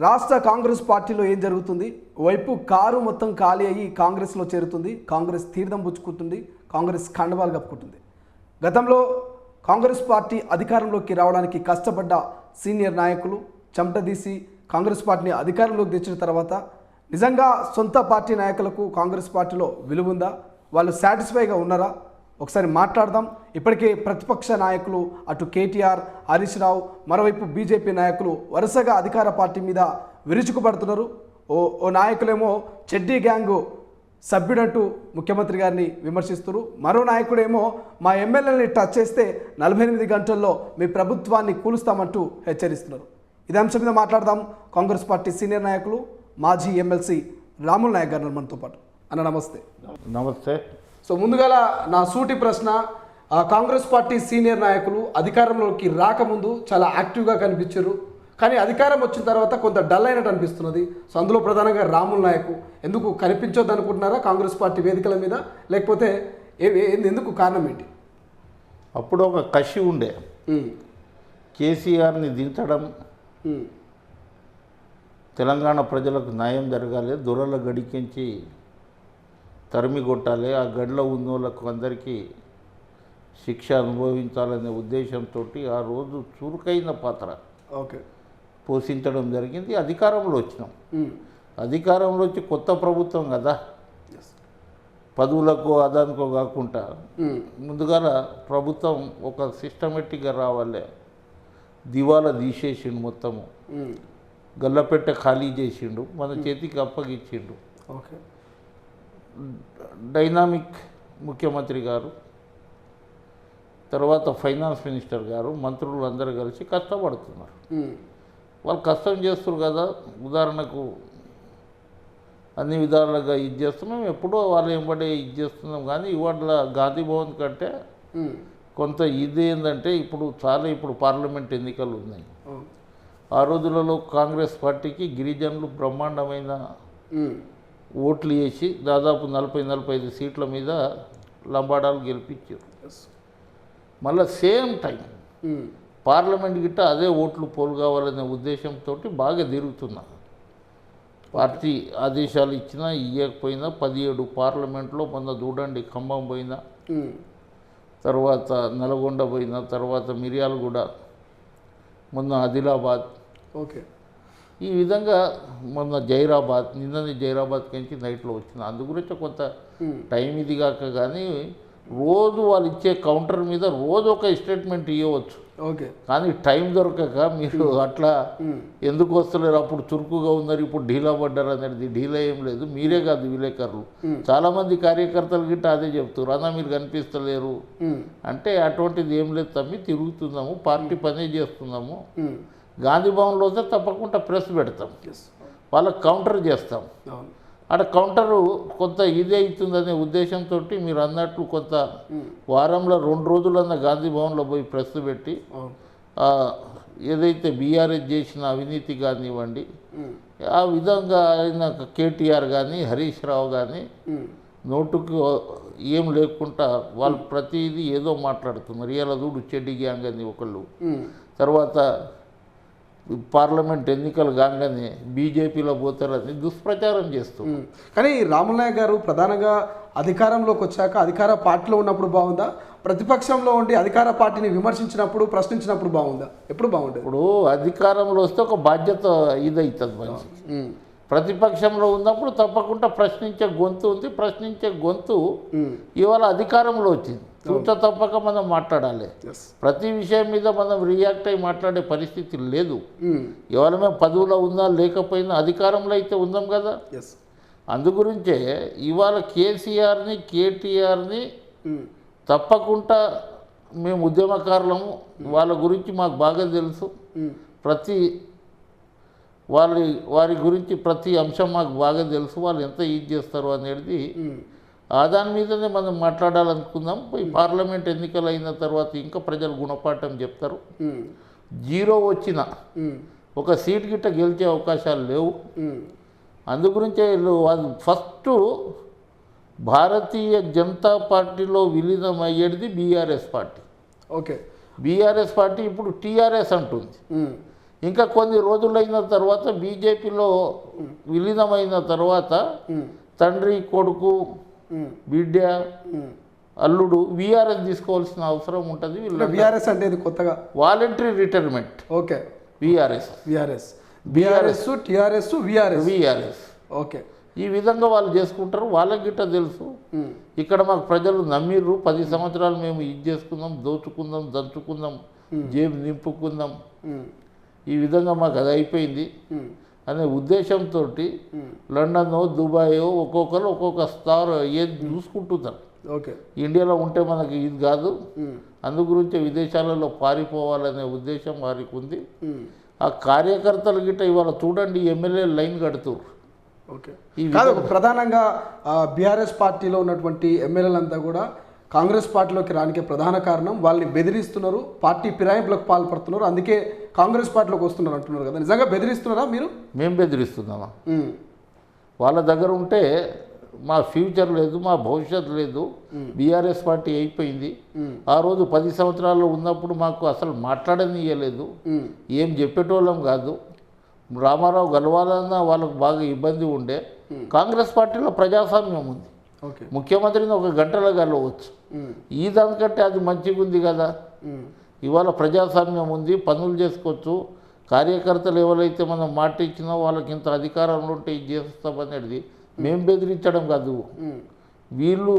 రాష్ట్ర కాంగ్రెస్ పార్టీలో ఏం జరుగుతుంది? వైపు కారు మొత్తం ఖాళీ అయ్యి కాంగ్రెస్లో చేరుతుంది, కాంగ్రెస్ తీర్థం పుచ్చుకుంటుంది, కాంగ్రెస్ కండవాలు కప్పుకుంటుంది. గతంలో కాంగ్రెస్ పార్టీ అధికారంలోకి రావడానికి కష్టపడ్డ సీనియర్ నాయకులు చెమటదీసి కాంగ్రెస్ పార్టీని అధికారంలోకి తెచ్చిన తర్వాత నిజంగా సొంత పార్టీ నాయకులకు కాంగ్రెస్ పార్టీలో విలువ ఉందా? వాళ్ళు సాటిస్ఫైగా ఉన్నారా? ఒకసారి మాట్లాడదాం. ఇప్పటికే ప్రతిపక్ష నాయకులు అటు కేటీఆర్, హరీష్ రావు, మరోవైపు బీజేపీ నాయకులు వరుసగా అధికార పార్టీ మీద విరుచుకుపడుతున్నారు. ఓ నాయకులేమో చెడ్డీ గ్యాంగు సభ్యుడంటూ ముఖ్యమంత్రి గారిని విమర్శిస్తున్నారు. మరో నాయకుడేమో మా ఎమ్మెల్యేని టచ్ చేస్తే 48 గంటల్లో మీ ప్రభుత్వాన్ని కూలుస్తామంటూ హెచ్చరిస్తున్నారు. ఇదే అంశం మీద మాట్లాడదాం. కాంగ్రెస్ పార్టీ సీనియర్ నాయకులు మాజీ ఎమ్మెల్సీ రాముల్ నాయక్ గారు మనతో పాటు. అన్న నమస్తే. నమస్తే. సో ముందుగా నా సూటి ప్రశ్న, కాంగ్రెస్ పార్టీ సీనియర్ నాయకులు అధికారంలోకి రాకముందు చాలా యాక్టివ్గా కనిపించారు, కానీ అధికారం వచ్చిన తర్వాత కొంత డల్ అయినట్టు అనిపిస్తున్నది. సో అందులో ప్రధానంగా రాముల్ నాయక్ ఎందుకు కనిపించొద్దు అనుకుంటున్నారా కాంగ్రెస్ పార్టీ వేదికల మీద, లేకపోతే ఎందుకు కారణం ఏంటి? అప్పుడు ఒక కసి ఉండే, కేసీఆర్ని దించడం, తెలంగాణ ప్రజలకు న్యాయం జరగాలి, దొరల గడికించి తరిమి కొట్టాలి, ఆ గడిలో ఉన్న వాళ్ళకు అందరికీ శిక్ష అనుభవించాలనే ఉద్దేశంతో ఆ రోజు చురుకైన పాత్ర పోషించడం జరిగింది. అధికారంలో వచ్చినాం. అధికారంలో వచ్చి కొత్త ప్రభుత్వం కదా, పదవులకు అదానికో కాకుండా ముందుగా ప్రభుత్వం ఒక సిస్టమేటిక్గా రావాలి. దివాలా తీసేసిండు, మొత్తము గల్లపెట్ట ఖాళీ చేసిండు, మన చేతికి అప్పగిచ్చిండు. డైనామిక్ ముఖ్యమంత్రి గారు, తర్వాత ఫైనాన్స్ మినిస్టర్ గారు, మంత్రులు అందరూ కలిసి కష్టపడుతున్నారు. వాళ్ళు కష్టం చేస్తారు కదా, ఉదాహరణకు అన్ని విధాలుగా ఇది చేస్తున్నాం, ఎప్పుడో వాళ్ళు వెంబడే ఇది చేస్తున్నాం. కానీ ఇవాళ గాంధీ భవన్ కంటే కొంత ఇది ఏంటంటే ఇప్పుడు పార్లమెంట్ ఎన్నికలు ఉన్నాయి. ఆ రోజులలో కాంగ్రెస్ పార్టీకి గిరిజనులు బ్రహ్మాండమైన ఓట్లు వేసి దాదాపు 40-45 సీట్ల మీద లంబాడాలు గెలిపించారు. మళ్ళీ సేమ్ టైం పార్లమెంట్ గిట్ట అదే ఓట్లు పోలు కావాలనే ఉద్దేశంతో బాగా తిరుగుతున్నారు. పార్టీ ఆదేశాలు ఇచ్చినా ఇవ్వకపోయినా 17 పార్లమెంట్లో మొన్న చూడండి, ఖమ్మం పోయినా, తర్వాత నల్గొండ పోయినా, తర్వాత మిర్యాలగూడ, మొన్న ఆదిలాబాద్, ఈ విధంగా మొన్న జైరాబాద్, నిన్ననే జైరాబాద్కి నుంచి నైట్లో వచ్చిన. అందు గురించి కొంత టైం ఇది కాక కానీ రోజు వాళ్ళు ఇచ్చే కౌంటర్ మీద రోజు ఒక స్టేట్మెంట్ ఇవ్వవచ్చు. కానీ టైం దొరకక మీరు అట్లా ఎందుకు వస్తలేరు, అప్పుడు చురుకుగా ఉన్నారు, ఇప్పుడు ఢీలా పడ్డారు అనేది. ఢీలా ఏం లేదు, మీరే కాదు విలేకరులు, చాలామంది కార్యకర్తలు గిట్ట అదే చెప్తారు, అన్న మీరు కనిపిస్తలేరు అంటే. అటువంటిది ఏం లేదు తమ్మి, తిరుగుతున్నాము, పార్టీ పనే చేస్తున్నాము. గాంధీ భవన్లో వస్తే తప్పకుండా ప్రెస్ పెడతాం, వాళ్ళకి కౌంటర్ చేస్తాం. అక్కడ కౌంటరు కొంత ఇదే అవుతుందనే ఉద్దేశంతో మీరు అన్నట్లు కొంత వారంలో 2 రోజులన్న గాంధీ భవన్లో పోయి ప్రెస్ పెట్టి ఏదైతే బీఆర్ఎస్ చేసిన అవినీతి కానివ్వండి, ఆ విధంగా ఆయన కేటీఆర్ కానీ హరీష్ రావు కానీ నోటుకు ఏం లేకుండా వాళ్ళు ప్రతిదీ ఏదో మాట్లాడుతున్నారు. ఇలా చూడు చెడ్డి గ్యాంగ్ అని ఒకళ్ళు, తర్వాత పార్లమెంట్ ఎన్నికలు కాగానే బీజేపీలో పోతారని దుష్ప్రచారం చేస్తున్నారు. కానీ రాముల్ నాయక్ గారు ప్రధానంగా అధికారంలోకి వచ్చాక అధికార పార్టీలో ఉన్నప్పుడు బాగుందా, ప్రతిపక్షంలో ఉండి అధికార పార్టీని విమర్శించినప్పుడు ప్రశ్నించినప్పుడు బాగుందా? ఎప్పుడు బాగుంటుంది? ఇప్పుడు అధికారంలో వస్తే ఒక బాధ్యత ఇదవుతుంది మంచి. ప్రతిపక్షంలో ఉన్నప్పుడు తప్పకుండా ప్రశ్నించే గొంతు ఉంది. ప్రశ్నించే గొంతు ఇవాళ అధికారంలో వచ్చింది. చూత తప్పక మనం మాట్లాడాలి. ప్రతి విషయం మీద మనం రియాక్ట్ అయ్యి మాట్లాడే పరిస్థితి లేదు. ఇవాళ మేము పదవులో ఉన్నా లేకపోయినా అధికారంలో అయితే ఉన్నాం కదా. అందుగురించే ఇవాళ కేసీఆర్ని, కేటీఆర్ని తప్పకుండా మేము ఉద్యమకారులము, వాళ్ళ గురించి మాకు బాగా తెలుసు. వారి గురించి ప్రతి అంశం మాకు బాగా తెలుసు, వాళ్ళు ఎంత ఇది చేస్తారు అనేది. దాని మీదనే మనం మాట్లాడాలనుకుందాం. ఈ పార్లమెంట్ ఎన్నికలు అయిన తర్వాత ఇంకా ప్రజలు గుణపాఠం చెప్తారు. 0 వచ్చిన ఒక సీట్ గిట్ట గెలిచే అవకాశాలు లేవు. అందుగురించే ఫస్ట్ భారతీయ జనతా పార్టీలో విలీనం అయ్యేది బీఆర్ఎస్ పార్టీ. బీఆర్ఎస్ పార్టీ ఇప్పుడు టీఆర్ఎస్ అంటుంది. ఇంకా కొన్ని రోజులైన తర్వాత బీజేపీలో విలీనమైన తర్వాత తండ్రి కొడుకు బిడ్డ అల్లుడు వీఆర్ఎస్ తీసుకోవాల్సిన అవసరం ఉంటుంది. విఆర్ఎస్ అంటే ఇది కొత్తగా voluntary retirement. Okay, VRS TRS VRS okay. ఈ విధంగా వాళ్ళు చేసుకుంటారు. వాళ్ళకి గిట్ట తెలుసు ఇక్కడ మాకు ప్రజలు నమ్మిర్రు, 10 సంవత్సరాలు మేము ఇది చేసుకుందాం, దోచుకుందాం, దంచుకుందాం, జేబు నింపుకుందాం, ఈ విధంగా మాకు అది అయిపోయింది అనే ఉద్దేశంతో లండన్ దుబాయ్ ఒక్కొక్కరు ఒక్కొక్క స్థాయి ఏది చూసుకుంటున్నారు. ఓకే, ఇండియాలో ఉంటే మనకి ఇది కాదు, అందు గురించి విదేశాలలో పారిపోవాలనే ఉద్దేశం వారికి ఉంది. ఆ కార్యకర్తలు గిట్ట ఇవాళ చూడండి ఎమ్మెల్యే లైన్ కడుతున్నారు. ఓకే, కాదు ప్రధానంగా బీఆర్ఎస్ పార్టీలో ఉన్నటువంటి ఎమ్మెల్యేలంతా కూడా కాంగ్రెస్ పార్టీలోకి రానికే ప్రధాన కారణం వాళ్ళని బెదిరిస్తున్నారు, పార్టీ ఫిరాయింపులకు పాల్పడుతున్నారు, అందుకే కాంగ్రెస్ పార్టీలోకి వస్తున్నారు అంటున్నారు కదా. నిజంగా బెదిరిస్తున్నారా మీరు? మేము బెదిరిస్తున్నామా? వాళ్ళ దగ్గర ఉంటే మా ఫ్యూచర్ లేదు, మా భవిష్యత్తు లేదు. బీఆర్ఎస్ పార్టీ అయిపోయింది. ఆ రోజు 10 సంవత్సరాల్లో ఉన్నప్పుడు మాకు అసలు మాట్లాడనియలేదు, ఏం చెప్పేటోళ్ళం కాదు. రామారావు గెలవాలన్నా వాళ్ళకు బాగా ఇబ్బంది ఉండే. కాంగ్రెస్ పార్టీలో ప్రజాస్వామ్యం ఉంది, ముఖ్యమంత్రిని 1 గంటలో గెలవచ్చు. ఈ దానికంటే అది మంచిగా ఉంది కదా. ఇవాళ ప్రజాస్వామ్యం ఉంది, పనులు చేసుకోవచ్చు. కార్యకర్తలు ఎవరైతే మనం మాట ఇచ్చినా వాళ్ళకి ఇంత అధికారంలో ఉంటే ఇది చేస్తామనేది మేము బెదిరించడం కాదు. వీళ్ళు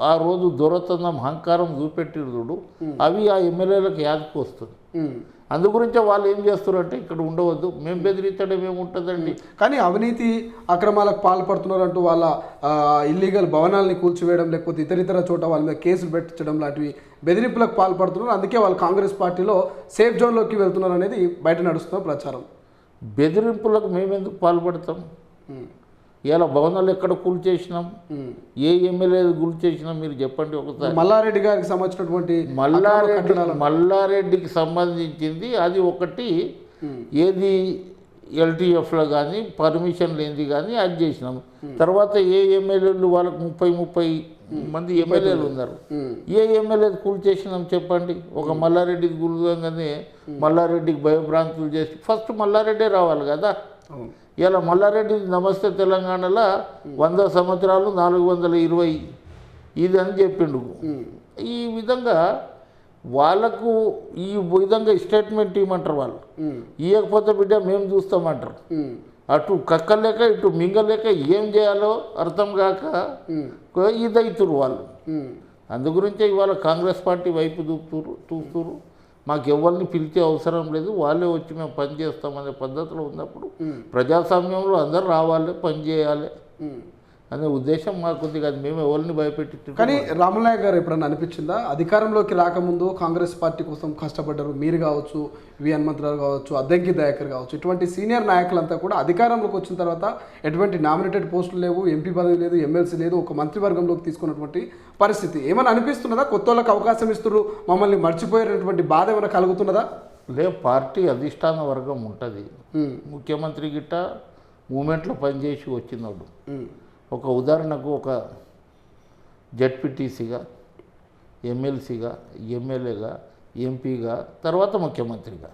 ఆ రోజు దొరతనం అహంకారం చూపెట్టిరుడు అవి ఆ ఎమ్మెల్యేలకు యాదకు వస్తుంది. అందు గురించే వాళ్ళు ఏం చేస్తారంటే ఇక్కడ ఉండవద్దు, మేము బెదిరించడం ఏముంటుందండి. కానీ అవినీతి అక్రమాలకు పాల్పడుతున్నారంటూ వాళ్ళ ఇల్లీగల్ భవనాలని కూల్చివేయడం, లేకపోతే ఇతర చోట వాళ్ళ మీద కేసులు పెట్టించడం లాంటివి బెదిరింపులకు పాల్పడుతున్నారు. అందుకే వాళ్ళు కాంగ్రెస్ పార్టీలో సేఫ్ జోన్లోకి వెళ్తున్నారు అనేది బయట నడుస్తున్న ప్రచారం. బెదిరింపులకు మేమెందుకు పాల్పడతాం? ఇలా భవనాలు ఎక్కడ కూల్చేసినాం, ఏ ఎమ్మెల్యే కూల్చేసినాం మీరు చెప్పండి ఒకసారి. మల్లారెడ్డి గారికి సంబంధించినటువంటి మల్లారెడ్డికి సంబంధించింది అది ఒకటి, ఏది ఎల్టీఎఫ్లో కానీ పర్మిషన్ లేనిది కానీ అది చేసినాం. తర్వాత ఏ ఎమ్మెల్యేలు వాళ్ళకు 30 మంది ఎమ్మెల్యేలు ఉన్నారు, ఏ ఎమ్మెల్యే కూల్చేసినాం చెప్పండి. ఒక మల్లారెడ్డికి కూల్చగానే మల్లారెడ్డికి భయభ్రాంతులు చేసి ఫస్ట్ మల్లారెడ్డే రావాలి కదా. ఇలా మల్లారెడ్డి నమస్తే తెలంగాణలో 100 సంవత్సరాలు 420 ఇది అని చెప్పిండు. ఈ విధంగా వాళ్ళకు ఈ విధంగా స్టేట్మెంట్ ఇవ్వమంటారు. వాళ్ళు ఇవ్వకపోతే బిడ్డ మేము చూస్తామంటారు. అటు కక్కలేక ఇటు మింగలేక ఏం చేయాలో అర్థం కాక ఇదవుతురు వాళ్ళు. అందు గురించే ఇవాళ కాంగ్రెస్ పార్టీ వైపు చూస్తురు. మాకు ఎవరిని పిలిచే అవసరం లేదు, వాళ్ళే వచ్చి మేము పని చేస్తామనే పద్ధతిలో ఉన్నప్పుడు ప్రజాస్వామ్యంలో అందరూ రావాలి, పని చేయాలి అనే ఉద్దేశం మాకుంది కాదు. మేము ఎవరిని భయపెట్టి. కానీ రామనాయక్ గారు ఎప్పుడన్నా అనిపించిందా అధికారంలోకి రాకముందు కాంగ్రెస్ పార్టీ కోసం కష్టపడ్డారు, మీరు కావచ్చు, వి హనుమంతరావు కావచ్చు, అద్దంకి దయాకర్ కావచ్చు, ఇటువంటి సీనియర్ నాయకులంతా కూడా అధికారంలోకి వచ్చిన తర్వాత ఎటువంటి నామినేటెడ్ పోస్టులు లేవు, ఎంపీ పదవి లేదు, ఎమ్మెల్సీ లేదు, ఒక మంత్రివర్గంలోకి తీసుకున్నటువంటి పరిస్థితి ఏమైనా అనిపిస్తున్నదా? కొత్త వాళ్ళకి అవకాశం ఇస్తున్నారు, మమ్మల్ని మర్చిపోయేటటువంటి బాధ ఏమైనా కలుగుతున్నదా? పార్టీ అధిష్టాన వర్గం ఉంటుంది. ముఖ్యమంత్రి గిట్ట మూమెంట్లో పనిచేసి వచ్చినప్పుడు ఒక ఉదాహరణకు ఒక జడ్పీటీసీగా, ఎమ్మెల్సీగా, ఎమ్మెల్యేగా, ఎంపీగా, తర్వాత ముఖ్యమంత్రిగా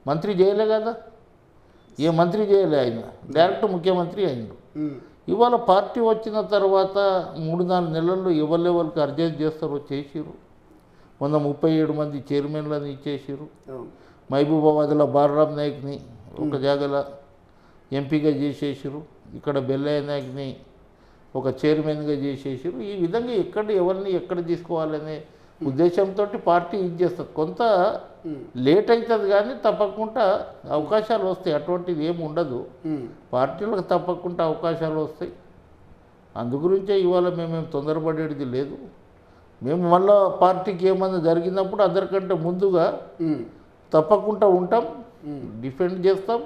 మంత్రి చేయలే కదా. ఏ మంత్రి చేయలే, ఆయన డైరెక్ట్ ముఖ్యమంత్రి అయిండు. ఇవాళ పార్టీ వచ్చిన తర్వాత 3-4 నెలల్లో ఎవరికి అర్జెంట్ చేస్తారో చేసిరు. 137 మంది చైర్మన్లను ఇచ్చేసారు. మహబూబాబాద్లో బాలరామ్ నాయక్ని ఒక జాగల ఎంపీగా చేసేసారు. ఇక్కడ బెల్లయ్య నాయక్ని ఒక చైర్మన్గా చేసేసారు. ఈ విధంగా ఎవరిని ఎక్కడ తీసుకోవాలనే ఉద్దేశంతో పార్టీ ఇది చేస్తుంది. కొంత లేట్ అవుతుంది కానీ తప్పకుండా అవకాశాలు వస్తాయి, అటువంటిది ఏమి ఉండదు. పార్టీలకు తప్పకుండా అవకాశాలు వస్తాయి. అందుగురించే ఇవాళ మేము తొందరపడేది లేదు. మేము మళ్ళీ పార్టీకి ఏమన్నా జరిగినప్పుడు అందరికంటే ముందుగా తప్పకుండా ఉంటాం, డిఫెండ్ చేస్తాం,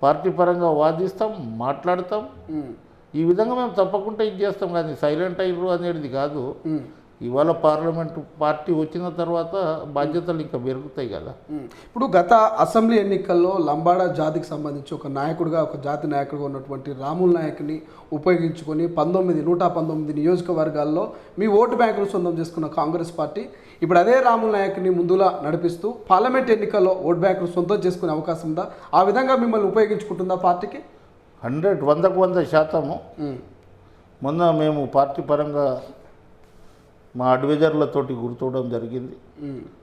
పార్టీ పరంగా వాదిస్తాం, మాట్లాడతాం. ఈ విధంగా మేము తప్పకుండా ఇది చేస్తాం. కానీ సైలెంట్ అయ్యారు అనేది కాదు. ఇవాళ పార్లమెంటు పార్టీ వచ్చిన తర్వాత బాధ్యతలు ఇంకా పెరుగుతాయి కదా. ఇప్పుడు గత అసెంబ్లీ ఎన్నికల్లో లంబాడా జాతికి సంబంధించి ఒక నాయకుడిగా, ఒక జాతి నాయకుడిగా ఉన్నటువంటి రాముల్ నాయక్ని ఉపయోగించుకొని 119 నియోజకవర్గాల్లో మీ ఓటు బ్యాంకును సొంతం చేసుకున్న కాంగ్రెస్ పార్టీ ఇప్పుడు అదే రాముల్ నాయక్ని ముందులా నడిపిస్తూ పార్లమెంట్ ఎన్నికల్లో ఓటు బ్యాంకును సొంతం చేసుకునే అవకాశం ఉందా? ఆ విధంగా మిమ్మల్ని ఉపయోగించుకుంటుందా పార్టీకి? 100% మొన్న మేము పార్టీ పరంగా మా అడ్వైజర్లతోటి గుర్తువడం జరిగింది.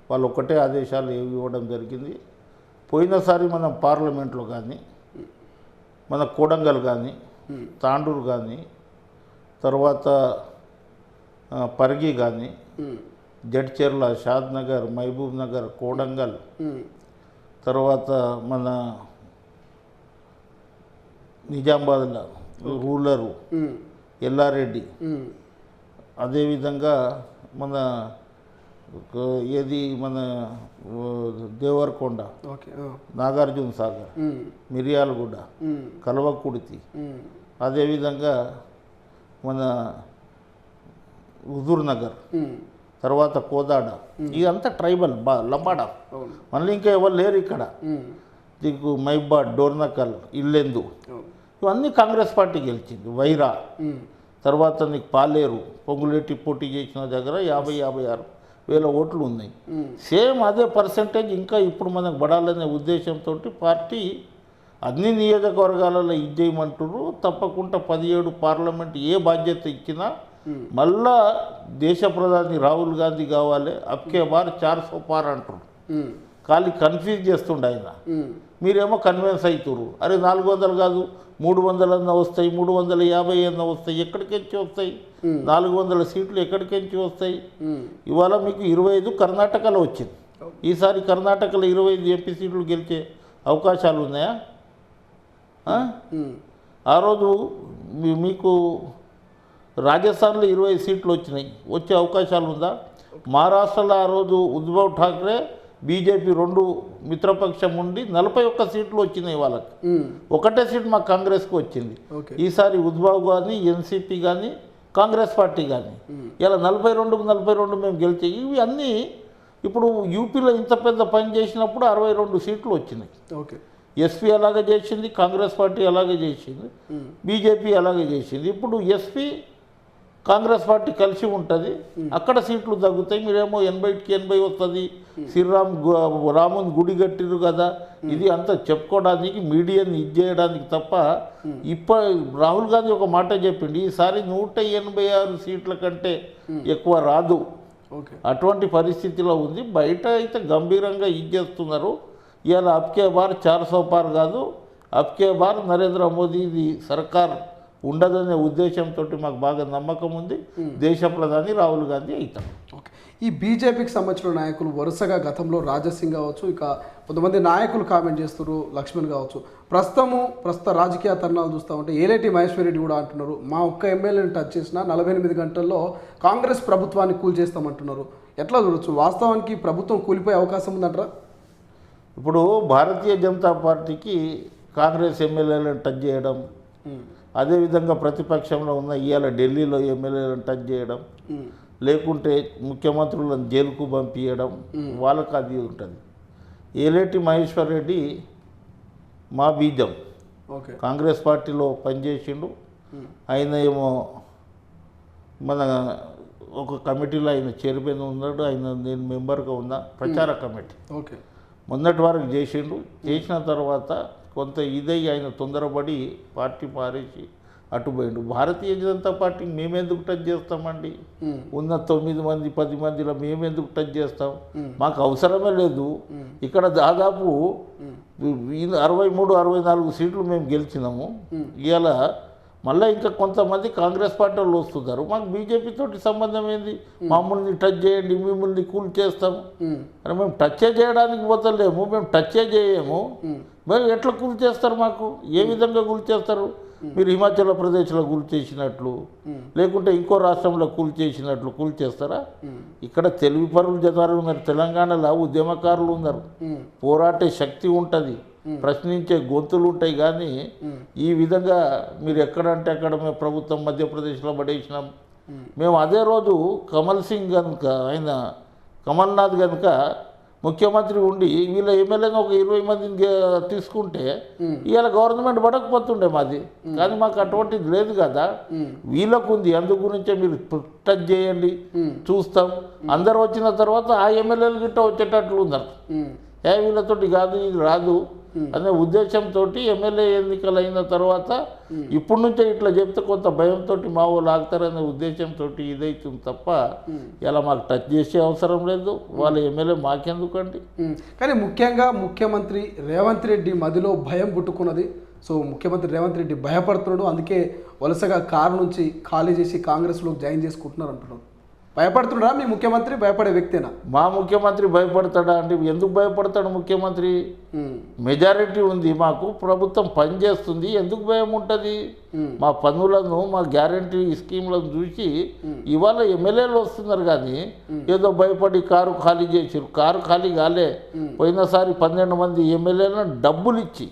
వాళ్ళు ఒక్కటే ఆదేశాలు ఇవ్వడం జరిగింది. పోయినసారి మనం పార్లమెంట్లో కానీ, మన కోడంగల్ కానీ, తాండూరు కానీ, తర్వాత పరిగి కానీ, జడ్చెర్ల, షాద్నగర్, మహబూబ్ నగర్, కోడంగల్, తర్వాత మన నిజామాబాద్లో రూరల్, ఎల్లారెడ్డి, అదేవిధంగా మన మన దేవరకొండ, నాగార్జున సాగర్, మిర్యాలగూడ, కల్వకుర్తి, అదేవిధంగా మన హుజూర్ నగర్, తర్వాత కోదాడ, ఇదంతా ట్రైబల్ లంబాడా. మళ్ళీ ఇంకా ఎవరు లేరు ఇక్కడ. దీనికి మైబాడ్, డోర్నకల్, ఇల్లెందు ఇవన్నీ కాంగ్రెస్ పార్టీ గెలిచింది. వైరా, తర్వాత నీకు పాలేరు, పొంగులేటి పోటీ చేసిన దగ్గర 50-56 వేల ఓట్లు ఉన్నాయి. సేమ్ అదే పర్సంటేజ్ ఇంకా ఇప్పుడు మనకు పడాలనే ఉద్దేశంతో పార్టీ అన్ని నియోజకవర్గాలలో ఇచ్చేయమంటారు. తప్పకుండా 17 పార్లమెంట్ ఏ బాధ్యత ఇచ్చినా మళ్ళా దేశ ప్రధాని రాహుల్ గాంధీ కావాలి. అబ్కే బార్ 400 పార్ అంటారు. ఖాళీ కన్ఫ్యూజ్ చేస్తుండే ఆయన. మీరేమో కన్విన్స్ అవుతారు, అరే 400 కాదు 300 అన్న వస్తాయి, 350 అన్న వస్తాయి. ఎక్కడికెంచి వస్తాయి? 400 సీట్లు ఎక్కడికెంచి వస్తాయి? ఇవాళ మీకు 25 కర్ణాటకలో వచ్చింది. ఈసారి కర్ణాటకలో 25 ఎంపీ సీట్లు గెలిచే అవకాశాలు ఉన్నాయా? ఆ రోజు మీకు రాజస్థాన్లో 20 సీట్లు వచ్చినాయి, వచ్చే అవకాశాలు ఉందా? మహారాష్ట్రలో ఆ రోజు ఉద్ధవ్ ఠాక్రే, బీజేపీ 2 మిత్రపక్షం ఉండి 41 సీట్లు వచ్చినాయి వాళ్ళకి. ఒకటే సీట్ మా కాంగ్రెస్కి వచ్చింది. ఈసారి ఉద్ధవ్ కానీ, ఎన్సీపీ కానీ, కాంగ్రెస్ పార్టీ కానీ ఇలా 42 మేము గెలిచాయి. ఇవి అన్నీ ఇప్పుడు యూపీలో ఇంత పెద్ద పని చేసినప్పుడు 62 సీట్లు వచ్చినాయి. ఎస్పీ అలాగే చేసింది, కాంగ్రెస్ పార్టీ అలాగే చేసింది, బీజేపీ అలాగే చేసింది. ఇప్పుడు ఎస్పీ కాంగ్రెస్ పార్టీ కలిసి ఉంటుంది, అక్కడ సీట్లు తగ్గుతాయి. మీరేమో 80కి 80 వస్తుంది, రాముని గుడి కట్టిరు కదా, ఇది అంతా చెప్పుకోవడానికి, మీడియాని ఇది చేయడానికి తప్ప. రాహుల్ గాంధీ ఒక మాట చెప్పింది, ఈసారి 186 సీట్ల కంటే ఎక్కువ రాదు. అటువంటి పరిస్థితిలో ఉంది. బయట అయితే గంభీరంగా ఇది చేస్తున్నారు. ఇవాళ అబ్కే బార్ 400 పార్ కాదు, అబ్కే బార్ నరేంద్ర మోదీది సర్కార్ ఉండదనే ఉద్దేశంతో మాకు బాగా నమ్మకం ఉంది. దేశ ప్రధాని రాహుల్ గాంధీ అవుతారు. ఈ బీజేపీకి సంబంధించిన నాయకులు వరుసగా గతంలో రాజసింగ్ కావచ్చు, ఇక కొంతమంది నాయకులు కామెంట్ చేస్తారు, లక్ష్మణ్ కావచ్చు. ప్రస్తుత రాజకీయ తరుణాలు చూస్తూ ఉంటే ఏలేటి మహేశ్వర్ రెడ్డి కూడా అంటున్నారు, మా ఒక్క ఎమ్మెల్యేని టచ్ చేసినా 48 గంటల్లో కాంగ్రెస్ ప్రభుత్వాన్ని కూల్చేస్తామంటున్నారు. ఎట్లా చూడొచ్చు? వాస్తవానికి ప్రభుత్వం కూలిపోయే అవకాశం ఉందంటారా? ఇప్పుడు భారతీయ జనతా పార్టీకి కాంగ్రెస్ ఎమ్మెల్యేలను టచ్ చేయడం, అదేవిధంగా ప్రతిపక్షంలో ఉన్న ఇవాళ ఢిల్లీలో ఎమ్మెల్యేలను టచ్ చేయడం, లేకుంటే ముఖ్యమంత్రులను జైలుకు పంపించడం, వాళ్ళకి అది ఉంటుంది. ఏలేటి మహేశ్వర్ రెడ్డి మా బీజం, కాంగ్రెస్ పార్టీలో పనిచేసిండు. ఆయన ఏమో మన ఒక కమిటీలో ఆయన చైర్మన్ ఉన్నాడు, నేను మెంబర్గా ఉన్నా, ప్రచార కమిటీ. మొన్నటి వరకు చేసిండు. చేసిన తర్వాత కొంత ఇదై ఆయన తొందరపడి పార్టీ పారేసి అటుపోయిండు. భారతీయ జనతా పార్టీకి మేమెందుకు టచ్ చేస్తామండి? ఉన్న 9 మంది 10 మందిలో మేమెందుకు టచ్ చేస్తాం? మాకు అవసరమే లేదు. ఇక్కడ దాదాపు 63-64 సీట్లు మేము గెలిచినాము. ఇవాళ మళ్ళీ ఇంకా కొంతమంది కాంగ్రెస్ పార్టీ వాళ్ళు వస్తున్నారు. మాకు బీజేపీ తోటి సంబంధం ఏంది? మమ్మల్ని టచ్ చేయండి, మిమ్మల్ని కూల్ చేస్తాము అని మేము టచ్చే చేయడానికి పోతలేము, మేము టచ్చే చేయము. మరి ఎట్లా కూల్ చేస్తారు? మాకు ఏ విధంగా కూల్ చేస్తారు? మీరు హిమాచల్ ప్రదేశ్లో కూల్ చేసినట్లు, లేకుంటే ఇంకో రాష్ట్రంలో కూల్ చేసినట్లు కూల్ చేస్తారా? ఇక్కడ తెలివి పరులు జనాలు ఉన్నారు, తెలంగాణలో ఉద్యమకారులు ఉన్నారు, పోరాటే శక్తి ఉంటుంది, ప్రశ్నించే గొంతులు ఉంటాయి. కానీ ఈ విధంగా మీరు ఎక్కడంటే అక్కడ మేము ప్రభుత్వం మధ్యప్రదేశ్లో పడేసినాం, మేము అదే రోజు కమల్ సింగ్ కనుక ఆయన కమల్నాథ్ కనుక ముఖ్యమంత్రి ఉండి వీళ్ళ ఎమ్మెల్యేగా ఒక 20 మందిని తీసుకుంటే ఇవాళ గవర్నమెంట్ పడకపోతుండే మాది. కానీ మాకు అటువంటిది లేదు కదా, వీళ్ళకు ఉంది. అందు గురించే మీరు టచ్ చేయండి, చూస్తాం. అందరు వచ్చిన తర్వాత ఆ ఎమ్మెల్యేలు గిట్ట వచ్చేటట్లు ఉన్నారు. వీళ్ళతోటి కాదు, ఇది రాదు అనే ఉద్దేశంతో ఎమ్మెల్యే ఎన్నికలు అయిన తర్వాత ఇప్పటి నుంచే ఇట్లా చెప్తే కొంత భయంతో మా వాళ్ళు ఆగుతారనే ఉద్దేశంతో ఇదైతుంది తప్ప ఇలా మాకు టచ్ చేసే అవసరం లేదు. వాళ్ళ ఎమ్మెల్యే మాకెందుకండి. కానీ ముఖ్యంగా ముఖ్యమంత్రి రేవంత్ రెడ్డి మదిలో భయం పుట్టుకున్నది. సో ముఖ్యమంత్రి రేవంత్ రెడ్డి భయపడుతున్నాడు, అందుకే వలసగా కారు నుంచి ఖాళీ చేసి కాంగ్రెస్లో జాయిన్ చేసుకుంటున్నారు అంటున్నారు. భయపడుతున్నాడా మీ ముఖ్యమంత్రి? భయపడే వ్యక్తేనా? మా ముఖ్యమంత్రి భయపడతాడా అంటే ఎందుకు భయపడతాడు ముఖ్యమంత్రి? మెజారిటీ ఉంది మాకు, ప్రభుత్వం పనిచేస్తుంది, ఎందుకు భయం ఉంటుంది? మా పన్నులను, మా గ్యారంటీ స్కీమ్లను చూసి ఇవాళ ఎమ్మెల్యేలు వస్తున్నారు. కానీ ఏదో భయపడి కారు ఖాళీ చేసారు. కారు ఖాళీ కాలే. పోయినసారి 12 మంది ఎమ్మెల్యేలను డబ్బులు ఇచ్చి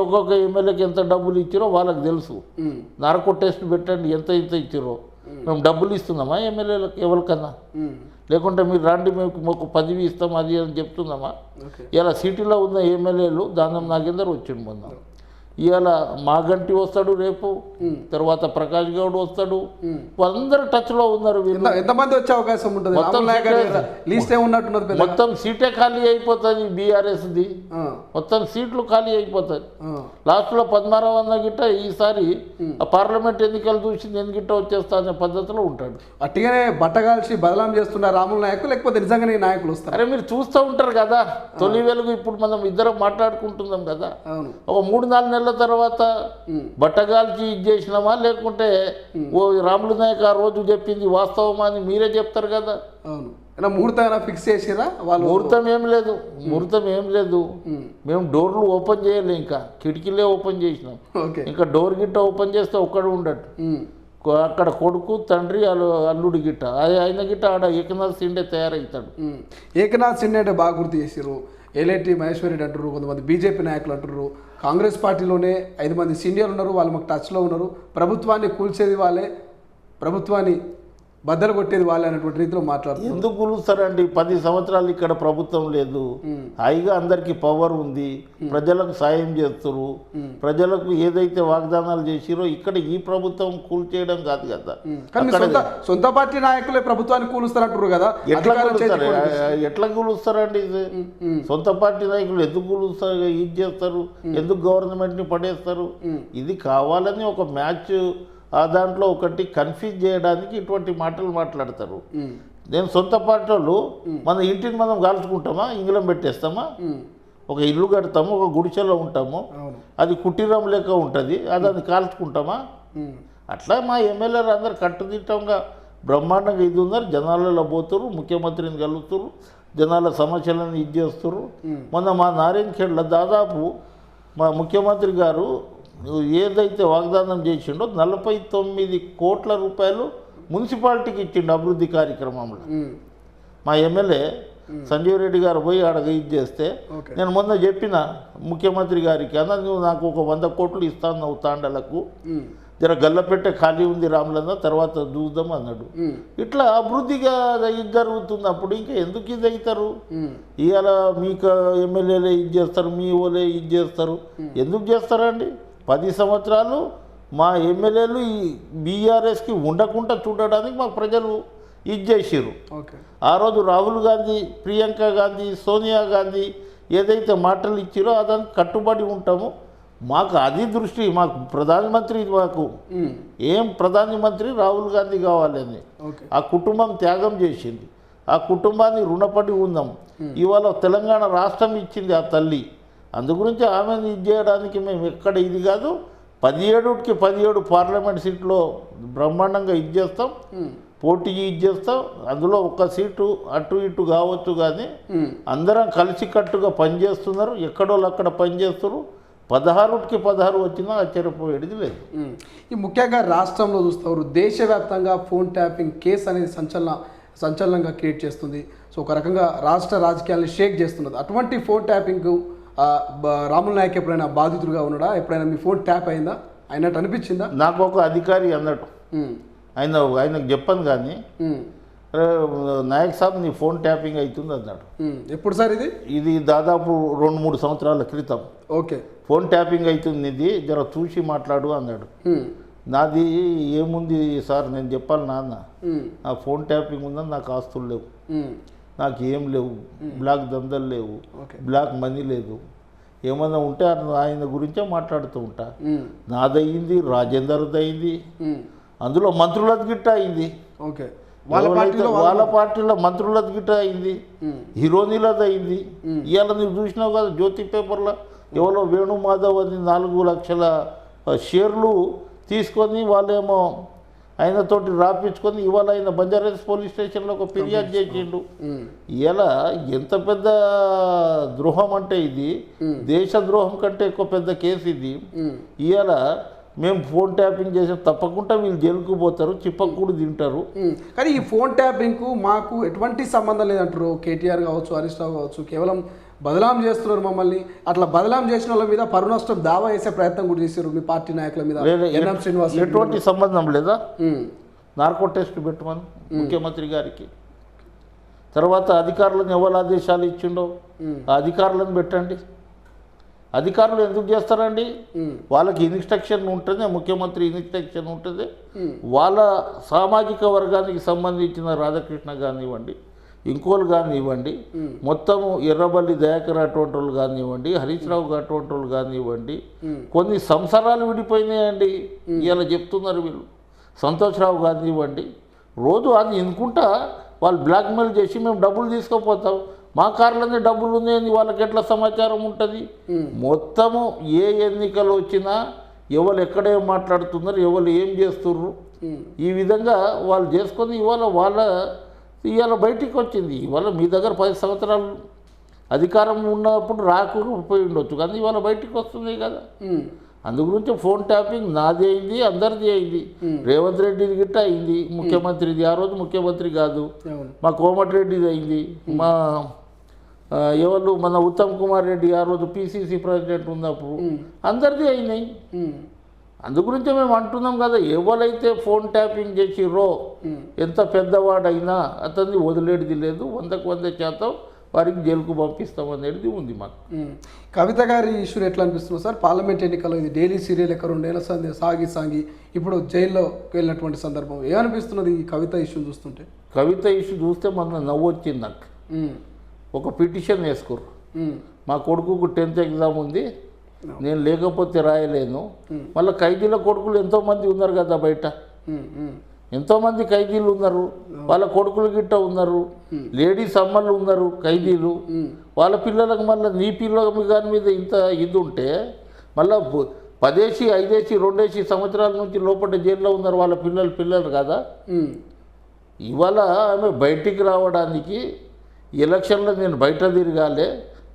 ఒక్కొక్క ఎమ్మెల్యేకి ఎంత డబ్బులు ఇచ్చారో వాళ్ళకి తెలుసు. నార్కో టెస్ట్ పెట్టండి ఎంత ఇచ్చారో. మేము డబ్బులు ఇస్తున్నామా ఎమ్మెల్యేలకు ఎవరికన్నా? లేకుంటే మీరు రండి మేము ఒక పదవి ఇస్తాం అది అని చెప్తున్నామా? ఇలా సిటీలో ఉన్న ఎమ్మెల్యేలు దానం నాగేందర్ వచ్చిండు మొన్న. ఇవాళ మాగంటి వస్తాడు రేపు, తర్వాత ప్రకాష్ గౌడ్ వస్తాడు. అందరు టచ్లో ఉన్నారు. ఎంతమంది వచ్చే అవకాశం ఉంటుంది? మొత్తం సీటే ఖాళీ అయిపోతుంది. బీఆర్ఎస్ది మొత్తం సీట్లు ఖాళీ అయిపోతుంది. లాస్ట్లో పద్మారావు గిట్ట ఈసారి పార్లమెంట్ ఎన్నికలు చూసి నేను గిట్ట వచ్చేస్తా అనే పద్ధతిలో ఉంటాడు. అట్టిగానే బట్టగాల్చి బదలాం చేస్తున్నారు రాముల నాయకులు, లేకపోతే నిజంగానే నాయకులు వస్తారు? అరే మీరు చూస్తూ ఉంటారు కదా, తొలి వెలుగు ఇప్పుడు మనం ఇద్దరం మాట్లాడుకుంటున్నాం కదా. ఒక 3-4 నెలల తర్వాత బట్టగాల్చి ఇది చేసినామా, లేకుంటే ఓ రాములు నాయక్ ఆ రోజు చెప్పింది వాస్తవమా అని మీరే చెప్తారు కదా. ముహూర్తం ఫిక్స్ చేసిరా వాళ్ళు? ముహూర్తం ఏం లేదు. మేము డోర్లు ఓపెన్ చేయలే, ఇంకా కిటికీలే ఓపెన్ చేసినాం. ఇంకా డోర్ గిట్ట ఓపెన్ చేస్తే ఒక్కడు ఉండడు. అక్కడ కొడుకు, తండ్రి, అల్లుడి గిట్ట ఆయన గిట్ట ఆడ ఏకనాథ్ సిండే తయారవుతాడు. ఏకనాథ్ సిండే అంటే బాగా గుర్తు చేసారు. ఎల్ఐటి మహేశ్వర్ రెడ్డి అంటారు, కొంతమంది బీజేపీ నాయకులు అంటారు. కాంగ్రెస్ పార్టీలోనే 5 మంది సీనియర్లు ఉన్నారు, వాళ్ళు మాకు టచ్లో ఉన్నారు. ప్రభుత్వాన్ని కూల్చేది వాళ్ళే, ప్రభుత్వాన్ని బద్దలు కొట్టేది వాళ్ళే అనేటువంటి రీతిలో మాట్లాడుతారు. ఎందుకు కూలుస్తారండి? 10 సంవత్సరాలు ఇక్కడ ప్రభుత్వం లేదు, హాయిగా అందరికీ పవర్ ఉంది, ప్రజలకు సాయం చేస్తారు. ప్రజలకు ఏదైతే వాగ్దానాలు చేసిరో ఇక్కడ ఈ ప్రభుత్వం కూల్చేయడం కాదు కదా. సొంత పార్టీ నాయకులే ప్రభుత్వాన్ని కూలుస్తారంటారు కదా. ఎట్లా కూలుస్తారండి? సొంత పార్టీ నాయకులు ఎందుకు కూలుస్తారు, ఇది చేస్తారు, ఎందుకు గవర్నమెంట్ని పడేస్తారు? ఇది కావాలని ఒక మ్యాచ్ ఆ దాంట్లో ఒకటి కన్ఫ్యూజ్ చేయడానికి ఇటువంటి మాటలు మాట్లాడతారు. నేను సొంత పార్టీలు మన ఇంటిని మనం కాల్చుకుంటామా, ఇంగిలం పెట్టేస్తామా? ఒక ఇల్లు కడతాము, ఒక గుడిసెలో ఉంటాము, అది కుటీరం లెక్క ఉంటుంది, అది కాల్చుకుంటామా? అట్లా మా ఎమ్మెల్యేలు అందరు కట్టుదిట్టంగా బ్రహ్మాండంగా ఇది ఉన్నారు. జనాలలో పోతారు, ముఖ్యమంత్రిని కలుగుతారు, జనాల సమస్యలను ఇది చేస్తారు. మొన్న మా నారాయణఖేడ్లో దాదాపు మా ముఖ్యమంత్రి గారు ఏదైతే వాగ్దానం చేసిండో 49 కోట్ల రూపాయలు మున్సిపాలిటీకి ఇచ్చిండు అభివృద్ధి కార్యక్రమంలో. మా ఎమ్మెల్యే సంజీవ్ రెడ్డి గారు పోయి ఆడ ఇది చేస్తే నేను మొన్న చెప్పిన ముఖ్యమంత్రి గారికి, అన్న నువ్వు నాకు ఒక 100 కోట్లు ఇస్తాను తాండలకు, జర గల్లపెట్టే ఖాళీ ఉంది రాములన్న, తర్వాత చూద్దాం అన్నాడు. ఇట్లా అభివృద్ధిగా ఇది జరుగుతున్నప్పుడు ఇంకా ఎందుకు ఇది అవుతారు? ఇవాళ మీకు ఎమ్మెల్యేలే ఇది చేస్తారు, మీ వాళ్ళే ఇది చేస్తారు. ఎందుకు చేస్తారండి? 10 సంవత్సరాలు మా ఎమ్మెల్యేలు ఈ బీఆర్ఎస్కి ఉండకుండా చూడడానికి మా ప్రజలు ఇది చేసారు. ఆ రోజు రాహుల్ గాంధీ, ప్రియాంక గాంధీ, సోనియా గాంధీ ఏదైతే మాటలు ఇచ్చారో అదానికి కట్టుబడి ఉంటాము. మాకు అది దృష్టి, మాకు ప్రధానమంత్రి, మాకు ప్రధానమంత్రి రాహుల్ గాంధీ కావాలని ఆ కుటుంబం త్యాగం చేసింది. ఆ కుటుంబాన్ని రుణపడి ఉందాం. ఇవాళ తెలంగాణ రాష్ట్రం ఇచ్చింది ఆ తల్లి. అందు గురించి ఆమెను ఇది చేయడానికి మేము ఎక్కడ ఇది కాదు. 17కి 17 పార్లమెంట్ సీట్లో బ్రహ్మాండంగా ఇది చేస్తాం, పోటీ ఇది చేస్తాం. అందులో ఒక సీటు అటు ఇటు కావచ్చు, కానీ అందరం కలిసికట్టుగా పనిచేస్తున్నారు. ఎక్కడోళ్ళు అక్కడ పనిచేస్తారు. 16కి 16 వచ్చినా ఆశ్చర్యపోయేది లేదు. ఈ ముఖ్యంగా రాష్ట్రంలో చూస్తారు, దేశవ్యాప్తంగా ఫోన్ ట్యాపింగ్ కేసు అనేది సంచలనంగా క్రియేట్ చేస్తుంది. సో ఒక రకంగా రాష్ట్ర రాజకీయాలను షేక్ చేస్తున్నది. అటువంటి ఫోన్ ట్యాపింగ్ రాముల నాయక్ ఎప్పుడైనా బాధితుడుగా ఉన్నాడా? ఎప్పుడైనా మీ ఫోన్ ట్యాప్ అయిందా? అయినట్టు అనిపించిందా? నాకు ఒక అధికారి అన్నట్టు ఆయనకు చెప్పాను కానీ నాయక్ సాబ్ నీ ఫోన్ ట్యాపింగ్ అవుతుంది అన్నాడు. ఎప్పుడు సార్ ఇది దాదాపు 2-3 సంవత్సరాల క్రితం. ఓకే, ఫోన్ ట్యాపింగ్ అవుతుంది, ఇది జర చూసి మాట్లాడు అన్నాడు. నాది ఏముంది సార్, నేను చెప్పాలి నాన్న, నా ఫోన్ ట్యాపింగ్ ఉందని నాకు ఆస్తులు లేవు, నాకు ఏం లేవు, బ్లాక్ దందలు లేవు, బ్లాక్ మనీ లేదు, ఏమన్నా ఉంటే ఆయన గురించే మాట్లాడుతూ ఉంటా. నాదయ్యింది, రాజేందర్ది అయింది, అందులో మంత్రులది గిట్ట అయింది. ఓకే, వాళ్ళ పార్టీలో మంత్రులది గిట్ట అయింది, హీరోనీలది అయింది. ఇవాళ నువ్వు చూసినావు కదా జ్యోతి పేపర్లో ఎవరో వేణుమాధవ్ అని 4 లక్షల షేర్లు తీసుకొని వాళ్ళేమో ఆయనతోటి రాపించుకొని ఇవాళ ఆయన బంజారాహిల్స్ పోలీస్ స్టేషన్లో ఒక ఫిర్యాదు చేసిండు. ఇలా ఎంత పెద్ద ద్రోహం అంటే ఇది, దేశ ద్రోహం కంటే ఎక్కువ పెద్ద కేసు ఇది. ఇవాళ మేము ఫోన్ ట్యాపింగ్ చేసి తప్పకుండా వీళ్ళు జైలుకు పోతారు, చిప్పకూడు తింటారు. కానీ ఈ ఫోన్ ట్యాపింగ్కు మాకు ఎటువంటి సంబంధం లేదంటారు. కేటీఆర్ కావచ్చు, హరీష్ రావు కావచ్చు, కేవలం బదలాం చేస్తున్నారు మమ్మల్ని. అట్లా బదలాం చేసిన వాళ్ళ మీద పరు నష్టం దావా వేసే ప్రయత్నం కూడా చేశారు మీ పార్టీ నాయకుల మీద. ఎన్ఎం శ్రీనివాస్ ఎటువంటి సంబంధం లేదా, నార్కో టెస్ట్ పెట్టమని ముఖ్యమంత్రి గారికి. తర్వాత అధికారులను ఎవరు ఆదేశాలు ఇచ్చిండో ఆ అధికారులను పెట్టండి. అధికారులు ఎందుకు చేస్తారండి, వాళ్ళకి ఇన్స్ట్రక్షన్ ఉంటుంది, ముఖ్యమంత్రి ఇన్స్ట్రక్షన్ ఉంటుంది. వాళ్ళ సామాజిక వర్గానికి సంబంధించిన రాధాకృష్ణ కానివ్వండి, ఇంకోళ్ళు కానివ్వండి, మొత్తము ఎర్రబల్లి దయాకర్ అటువంటి వాళ్ళు కానివ్వండి, హరీష్ రావు అటువంటి వాళ్ళు కానివ్వండి, కొన్ని సంవత్సరాలు విడిపోయినాయండి. ఇలా చెప్తున్నారు వీళ్ళు. సంతోష్ రావు కానివ్వండి, రోజు అది ఎన్నుకుంటా వాళ్ళు బ్లాక్మెయిల్ చేసి మేము డబ్బులు తీసుకోపోతాం, మా కార్లనే డబ్బులు ఉన్నాయని వాళ్ళకి ఎట్లా సమాచారం ఉంటుంది. మొత్తము ఏ ఎన్నికలు వచ్చినా ఎవరు ఎక్కడేం మాట్లాడుతున్నారు, ఎవరు ఏం చేస్తున్నారు, ఈ విధంగా వాళ్ళు చేసుకొని ఇవాళ బయటికి వచ్చింది. ఇవాళ మీ దగ్గర 10 సంవత్సరాలు అధికారం ఉన్నప్పుడు రాకపోయి ఉండొచ్చు, కానీ ఇవాళ బయటికి వస్తుంది కదా. అందు గురించి ఫోన్ ట్యాపింగ్ నాది అయింది, అందరిది అయింది. రేవంత్ రెడ్డిది గిట్ట అయింది, ముఖ్యమంత్రిది. ఆ రోజు ముఖ్యమంత్రి కాదు, మా కోమటిరెడ్డిది అయింది, మా ఎవరు మన ఉత్తమ్ కుమార్ రెడ్డి ఆ రోజు పిసిసి ప్రెసిడెంట్ ఉన్నప్పుడు అందరిది అయినాయి. అందు గురించి మేము అంటున్నాం కదా, ఎవరైతే ఫోన్ ట్యాపింగ్ చేసిర్రో ఎంత పెద్దవాడైనా అతన్ని వదిలేడిది లేదు, 100% వారికి జైలుకు పంపిస్తామనేది ఉంది మాకు. కవిత గారి ఇష్యూ ఎట్లా అనిపిస్తుంది సార్? పార్లమెంట్ ఎన్నికల్లో ఇది డైలీ సీరియల్ ఎక్కడ 2 ఏళ్ళ సాగి ఇప్పుడు జైల్లో వెళ్ళినటువంటి సందర్భం ఏమనిపిస్తున్నది ఈ కవిత ఇష్యూ చూస్తుంటే? కవిత ఇష్యూ చూస్తే మన నవ్వు వచ్చింది నాకు. ఒక పిటిషన్ వేసుకోరు, మా కొడుకుకు 10th ఎగ్జామ్ ఉంది, నేను లేకపోతే రాయలేను. మళ్ళీ ఖైదీల కొడుకులు ఎంతోమంది ఉన్నారు కదా బయట, ఎంతోమంది ఖైదీలు ఉన్నారు, వాళ్ళ కొడుకులు గిట్ట ఉన్నారు, లేడీస్ అమ్మలు ఉన్నారు ఖైదీలు. వాళ్ళ పిల్లలకు మళ్ళీ నీ పిల్లల మీద ఇంత ఇది ఉంటే మళ్ళీ 10 ఏసి 5 ఏసి 2 ఏసి సంవత్సరాల నుంచి లోపల జైల్లో ఉన్నారు వాళ్ళ పిల్లలు కదా. ఇవాళ ఆమె బయటికి రావడానికి ఎలక్షన్లో నేను బయట తిరగాలి,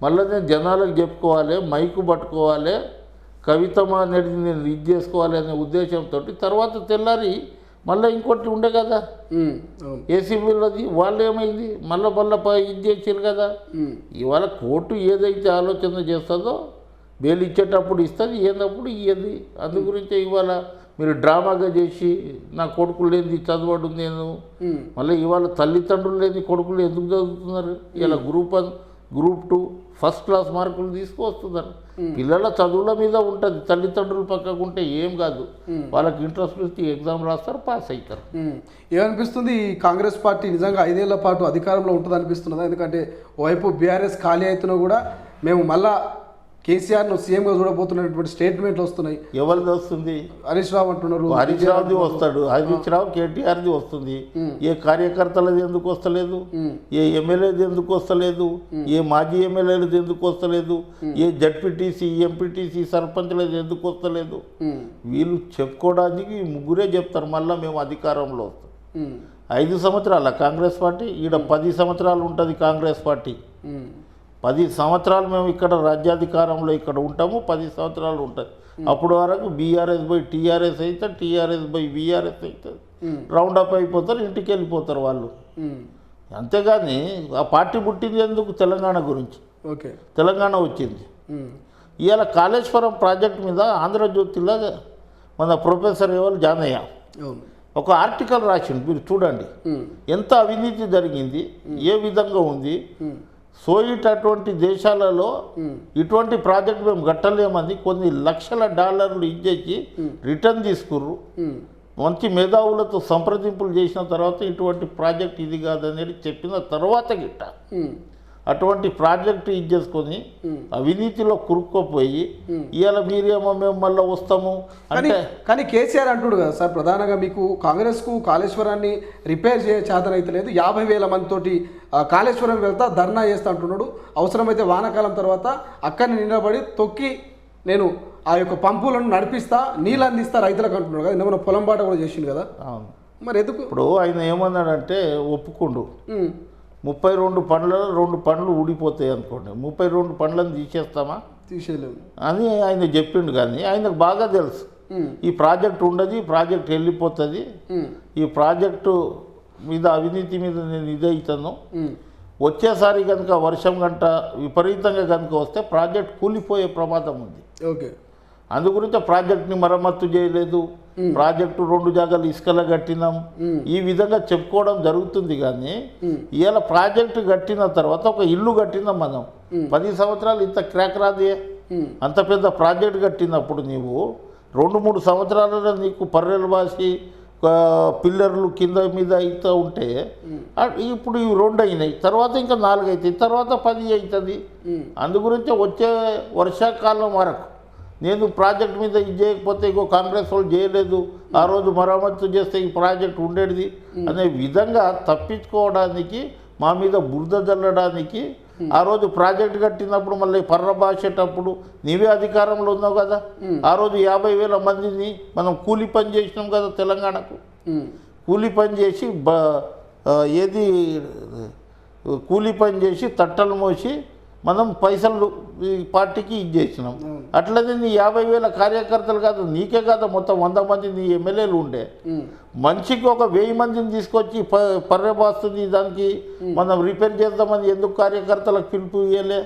మళ్ళీ నేను జనాలకు చెప్పుకోవాలి, మైకు పట్టుకోవాలి, కవితమా అనేది నేను ఇది చేసుకోవాలి అనే ఉద్దేశంతో తర్వాత తెల్లారి మళ్ళీ ఇంకోటి ఉండే కదా ఏసీబీలోది, వాళ్ళు ఏమైంది మళ్ళీ ఇది చేసారు కదా. ఇవాళ కోర్టు ఏదైతే ఆలోచన చేస్తుందో బెయిల్ ఇచ్చేటప్పుడు ఇస్తుంది, ఏదప్పుడు ఇయ్యది. అందు గురించి ఇవాళ మీరు డ్రామాగా చేసి నా కొడుకులు లేని చదవడు నేను, మళ్ళీ ఇవాళ తల్లిదండ్రులు లేని కొడుకులు ఎందుకు చదువుతున్నారు? ఇలా గ్రూప్ 1 గ్రూప్ 2 ఫస్ట్ క్లాస్ మార్కులు తీసుకువస్తున్నారు. పిల్లల చదువుల మీద ఉంటుంది, తల్లిదండ్రులు పక్కకుంటే ఏం కాదు, వాళ్ళకి ఇంట్రెస్ట్ వచ్చి ఎగ్జామ్ రాస్తారు, పాస్ అవుతారు. ఏమనిపిస్తుంది, ఈ కాంగ్రెస్ పార్టీ నిజంగా 5 ఏళ్ల పాటు అధికారంలో ఉంటుంది అనిపిస్తున్నదా? ఎందుకంటే ఓవైపు బీఆర్ఎస్ ఖాళీ అవుతున్నా కూడా మేము మళ్ళా కేసీఆర్ను సీఎంగా చూడబోతున్నటువంటి స్టేట్మెంట్లు వస్తున్నాయి. ఎవరిది వస్తుంది? హరీష్ రావు అంటున్నారు, హరీష్ రావుది వస్తాడు, హరీష్ రావు కేటీఆర్ది వస్తుంది. ఏ కార్యకర్తలది ఎందుకు వస్తలేదు, ఏ ఎమ్మెల్యేది ఎందుకు వస్తలేదు, ఏ మాజీ ఎమ్మెల్యేలది ఎందుకు వస్తలేదు, ఏ జడ్పీటీసీ ఎంపీటీసీ సర్పంచ్లది ఎందుకు వస్తలేదు? వీళ్ళు చెప్పుకోవడానికి ముగ్గురే చెప్తారు, మళ్ళీ మేము అధికారంలో వస్తాం. 5 సంవత్సరాల కాంగ్రెస్ పార్టీ, ఈడ 10 సంవత్సరాలు ఉంటుంది కాంగ్రెస్ పార్టీ. 10 సంవత్సరాలు మేము ఇక్కడ రాజ్యాధికారంలో ఇక్కడ ఉంటాము, 10 సంవత్సరాలు ఉంటుంది. అప్పుడు వరకు బీఆర్ఎస్ బై టీఆర్ఎస్ అవుతుంది, టీఆర్ఎస్ బై బీఆర్ఎస్ అవుతుంది, రౌండప్ అయిపోతారు, ఇంటికి వెళ్ళిపోతారు వాళ్ళు. అంతేగాని ఆ పార్టీ పుట్టింది ఎందుకు? తెలంగాణ గురించి. తెలంగాణ వచ్చింది. ఇవాళ కాళేశ్వరం ప్రాజెక్ట్ మీద ఆంధ్రజ్యోతిలో మన ప్రొఫెసర్ ఎవరు జానయ్య ఒక ఆర్టికల్ రాసిండు, మీరు చూడండి ఎంత అవినీతి జరిగింది, ఏ విధంగా ఉంది. సోయిట్ అటువంటి దేశాలలో ఇటువంటి ప్రాజెక్ట్ మేము కట్టలేమని కొన్ని లక్షల డాలర్లు ఇచ్చేసి రిటర్న్ తీసుకుర్రు. మంచి మేధావులతో సంప్రదింపులు చేసిన తర్వాత ఇటువంటి ప్రాజెక్ట్ ఇది కాదనేది చెప్పిన తర్వాత గిట్ట అటువంటి ప్రాజెక్టు ఇది చేసుకొని అవినీతిలో కురుక్కోపోయి ఇవాళ మీరేమో మేము మళ్ళీ వస్తాము అంటే. కానీ కేసీఆర్ అంటుడు కదా సార్, ప్రధానంగా మీకు కాంగ్రెస్కు కాళేశ్వరాన్ని రిపేర్ చేయ చేతనైతే లేదు, 50,000 మందితోటి కాళేశ్వరం వెళ్తా ధర్నా చేస్తా అంటున్నాడు. అవసరమైతే వానాకాలం తర్వాత అక్కడిని నిలబడి తొక్కి నేను ఆ యొక్క పంపులను నడిపిస్తా, నీళ్ళు అందిస్తా రైతులకు అంటున్నాడు కదా. ఏమన్నా పొలం బాట కూడా చేసిండు కదా. మరి ఎందుకు ఇప్పుడు ఆయన ఏమన్నాడంటే ఒప్పుకుండు 32 పండ్లలో 2 పండ్లు ఊడిపోతాయి అనుకోండి, 32 పండ్లను తీసేస్తామా? తీసేయలేము అని ఆయన చెప్పిండు. కానీ ఆయనకు బాగా తెలుసు ఈ ప్రాజెక్ట్ ఉండదు, ఈ ప్రాజెక్ట్ వెళ్ళిపోతుంది, ఈ ప్రాజెక్టు మీద అవినీతి మీద నేను ఇదవుతాను, వచ్చేసారి కనుక వర్షం గంట విపరీతంగా కనుక వస్తే ప్రాజెక్ట్ కూలిపోయే ప్రమాదం ఉంది. ఓకే, అందుగురించి ప్రాజెక్ట్ని మరమ్మత్తు చేయలేదు, ప్రాజెక్టు 2 జాగాలు ఇసుకలో కట్టినాం, ఈ విధంగా చెప్పుకోవడం జరుగుతుంది. కానీ ఇవాళ ప్రాజెక్టు కట్టిన తర్వాత ఒక ఇల్లు కట్టినాం మనం, 10 సంవత్సరాలు ఇంత క్రాక్ రాదే. అంత పెద్ద ప్రాజెక్టు కట్టినప్పుడు నీవు 2-3 సంవత్సరాలలో నీకు పర్రెలు బాసి పిల్లర్లు కింద మీద అవుతూ ఉంటే ఇప్పుడు ఇవి 2 అయినాయి, తర్వాత ఇంకా 4 అవుతాయి, తర్వాత 10 అవుతుంది. అందుగురించి వచ్చే వర్షాకాలం వరకు నేను ప్రాజెక్ట్ మీద ఇది చేయకపోతే ఇంకో కాంగ్రెస్ వాళ్ళు చేయలేదు, ఆ రోజు మరమ్మత్తు చేస్తే ఈ ప్రాజెక్ట్ ఉండేది అనే విధంగా తప్పించుకోవడానికి, మా మీద బురద జల్లడానికి, ఆ రోజు ప్రాజెక్ట్ కట్టినప్పుడు మళ్ళీ పర్రబాసేటప్పుడు నీవే అధికారంలో ఉన్నావు కదా. ఆ రోజు 50,000 మందిని మనం కూలి పని చేసినాం కదా తెలంగాణకు. కూలి పని చేసి కూలి పని చేసి తట్టలు మోసి మనం పైసలు ఈ పార్టీకి ఇది చేసినాం. అట్లనే నీ 50,000 కార్యకర్తలు కాదు, నీకే కాదు, మొత్తం 100 మంది నీ ఎమ్మెల్యేలు ఉండే. మనిషికి ఒక 1000 మందిని తీసుకొచ్చి పర్యబాస్తుంది, దానికి మనం రిపేర్ చేద్దామని ఎందుకు కార్యకర్తలకు పిలుపు ఇవ్వలే?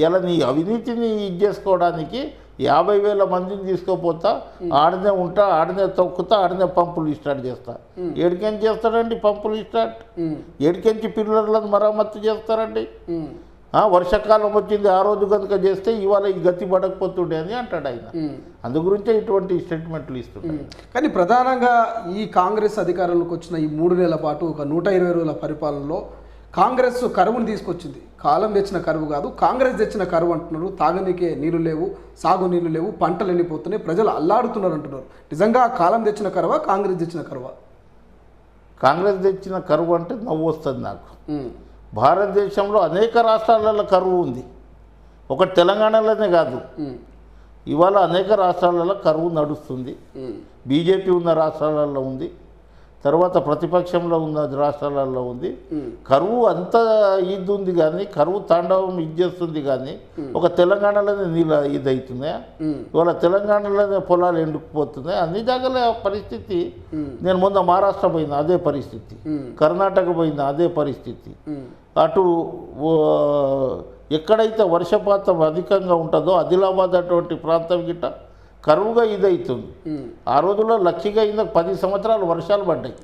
ఇలా నీ అవినీతిని ఇది చేసుకోవడానికి 50,000 మందిని తీసుకోపోతా, ఆడనే ఉంటా, ఆడనే తొక్కుతా, ఆడనే పంపులు స్టార్ట్ చేస్తా. ఏడికెంచి చేస్తారండి పంపులు స్టార్ట్? ఏడికెంచి పిల్లర్లను మరమ్మత్తు చేస్తారండి? వర్షాకాలం వచ్చింది, ఆ రోజు కనుక చేస్తే ఇవాళ ఈ గతి పడకపోతుండే అని అంటాడు ఆయన. అందు గురించే ఇటువంటి స్టేట్మెంట్లు ఇస్తుంటాయి. కానీ ప్రధానంగా ఈ కాంగ్రెస్ అధికారంలోకి వచ్చిన ఈ 3 నెలల పాటు ఒక 120 రోజుల పరిపాలనలో కాంగ్రెస్ కరువును తీసుకొచ్చింది. కాలం తెచ్చిన కరువు కాదు, కాంగ్రెస్ తెచ్చిన కరువు అంటున్నారు. తాగనీకే నీళ్లు లేవు, సాగు నీళ్లు లేవు, పంటలు ఎండిపోతున్నాయి, ప్రజలు అల్లాడుతున్నారు అంటున్నారు. నిజంగా కాలం తెచ్చిన కరువా, కాంగ్రెస్ తెచ్చిన కరువా? కాంగ్రెస్ తెచ్చిన కరువు అంటే నవ్వు వస్తుంది నాకు. భారతదేశంలో అనేక రాష్ట్రాలలో కరువు ఉంది, ఒకటి తెలంగాణలోనే కాదు. ఇవాళ అనేక రాష్ట్రాలలో కరువు నడుస్తుంది. బీజేపీ ఉన్న రాష్ట్రాలలో ఉంది, తర్వాత ప్రతిపక్షంలో ఉన్న రాష్ట్రాలలో ఉంది. కరువు అంత ఇది ఉంది, కానీ కరువు తాండవం ఇది చేస్తుంది. కానీ ఒక తెలంగాణలోనే నీళ్ళ ఇది అవుతున్నాయా? ఇవాళ తెలంగాణలోనే పొలాలు ఎండుకుపోతున్నాయి. అన్ని జాగాల పరిస్థితి. నేను మొన్న మహారాష్ట్ర పోయినా అదే పరిస్థితి, కర్ణాటక పోయినా అదే పరిస్థితి. అటు ఎక్కడైతే వర్షపాతం అధికంగా ఉంటుందో ఆదిలాబాద్ అటువంటి ప్రాంతం గిట్ట కరువుగా ఇదవుతుంది. ఆ రోజుల్లో లక్కీగా ఇందుకు 10 సంవత్సరాలు వర్షాలు పడ్డాయి.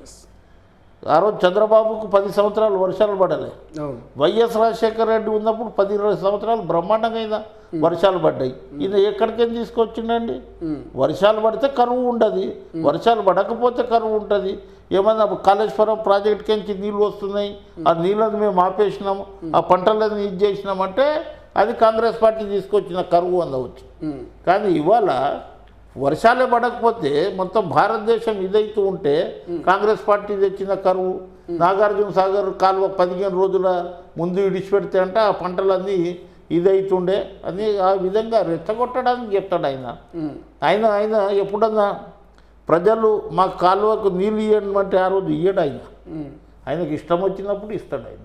ఆ రోజు చంద్రబాబుకు 10 సంవత్సరాలు వర్షాలు పడలే. వైఎస్ రాజశేఖర రెడ్డి ఉన్నప్పుడు 10-20 సంవత్సరాలు బ్రహ్మాండంగా వర్షాలు పడ్డాయి. ఈయన ఎక్కడికైనా తీసుకొచ్చిండండి? వర్షాలు పడితే కరువు ఉండదు, వర్షాలు పడకపోతే కరువు ఉంటుంది. ఏమన్నా కాళేశ్వరం ప్రాజెక్టుకించి నీళ్ళు వస్తున్నాయి, ఆ నీళ్ళని మేము ఆపేసినాము, ఆ పంటలను ఇది చేసినామంటే అది కాంగ్రెస్ పార్టీ తీసుకొచ్చిన కరువు అందవచ్చు. కానీ ఇవాళ వర్షాలే పడకపోతే మొత్తం భారతదేశం ఇదైతూ ఉంటే కాంగ్రెస్ పార్టీ తెచ్చిన కరువు. నాగార్జున సాగర్ కాలువ 15 రోజుల ముందు విడిచిపెడితే అంటే ఆ పంటలన్నీ ఇదైతుండే అని ఆ విధంగా రెచ్చగొట్టడానికి చెప్తాడు ఆయన. ఆయన ఎప్పుడన్నా ప్రజలు మా కాలువకు నీళ్ళు ఇవ్వమంటే ఆ రోజు ఇయ్యడు ఆయన. ఆయనకి ఇష్టం వచ్చినప్పుడు ఇస్తాడు ఆయన.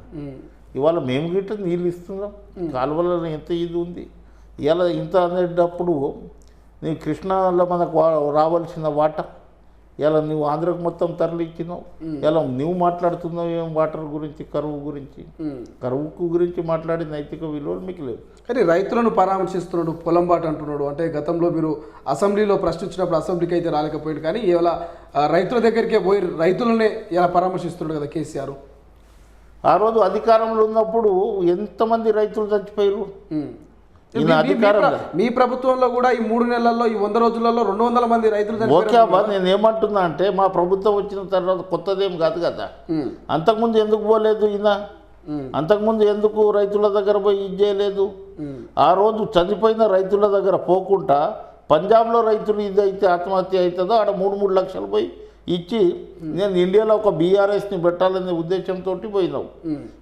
ఇవాళ మేము గిట్ట నీళ్ళు ఇస్తున్నాం, కాలువలలో ఎంత ఇది ఉంది. ఇవాళ ఇంత అనేటప్పుడు నీ కృష్ణాలో మనకు రావాల్సిన వాటర్ ఇలా నువ్వు ఆంధ్రకు మొత్తం తరలిచ్చినావు, ఇలా నువ్వు మాట్లాడుతున్నావు ఏం వాటర్ గురించి, కరువు గురించి. కరువుకు గురించి మాట్లాడే నైతిక విలువలు మీకు లేవు. కానీ రైతులను పరామర్శిస్తున్నాడు, పొలం బాట అంటున్నాడు. అంటే గతంలో మీరు అసెంబ్లీలో ప్రశ్నించినప్పుడు అసెంబ్లీకి అయితే రాలేకపోయాడు, కానీ ఇలా రైతుల దగ్గరికే పోయి రైతులనే ఇలా పరామర్శిస్తున్నాడు కదా కేసీఆర్. ఆ రోజు అధికారంలో ఉన్నప్పుడు ఎంతమంది రైతులు చచ్చిపోయారు. మీ ప్రభుత్వంలో కూడా ఈ 3 నెలల్లో ఈ 100 రోజులలో 200 మంది రైతులు. ఓకే అబ్బా, నేను ఏమంటున్నా అంటే మా ప్రభుత్వం వచ్చిన తర్వాత కొత్తదేం కాదు కదా. అంతకుముందు ఎందుకు పోలేదు ఈయన? అంతకుముందు ఎందుకు రైతుల దగ్గర పోయి ఇది చేయలేదు? ఆ రోజు చనిపోయిన రైతుల దగ్గర పోకుండా పంజాబ్లో రైతులు ఇదైతే ఆత్మహత్య అవుతుందో ఆడ 3 లక్షలు పోయి ఇచ్చి నేను ఇండియాలో ఒక బీఆర్ఎస్ని పెట్టాలనే ఉద్దేశంతో పోయినావు.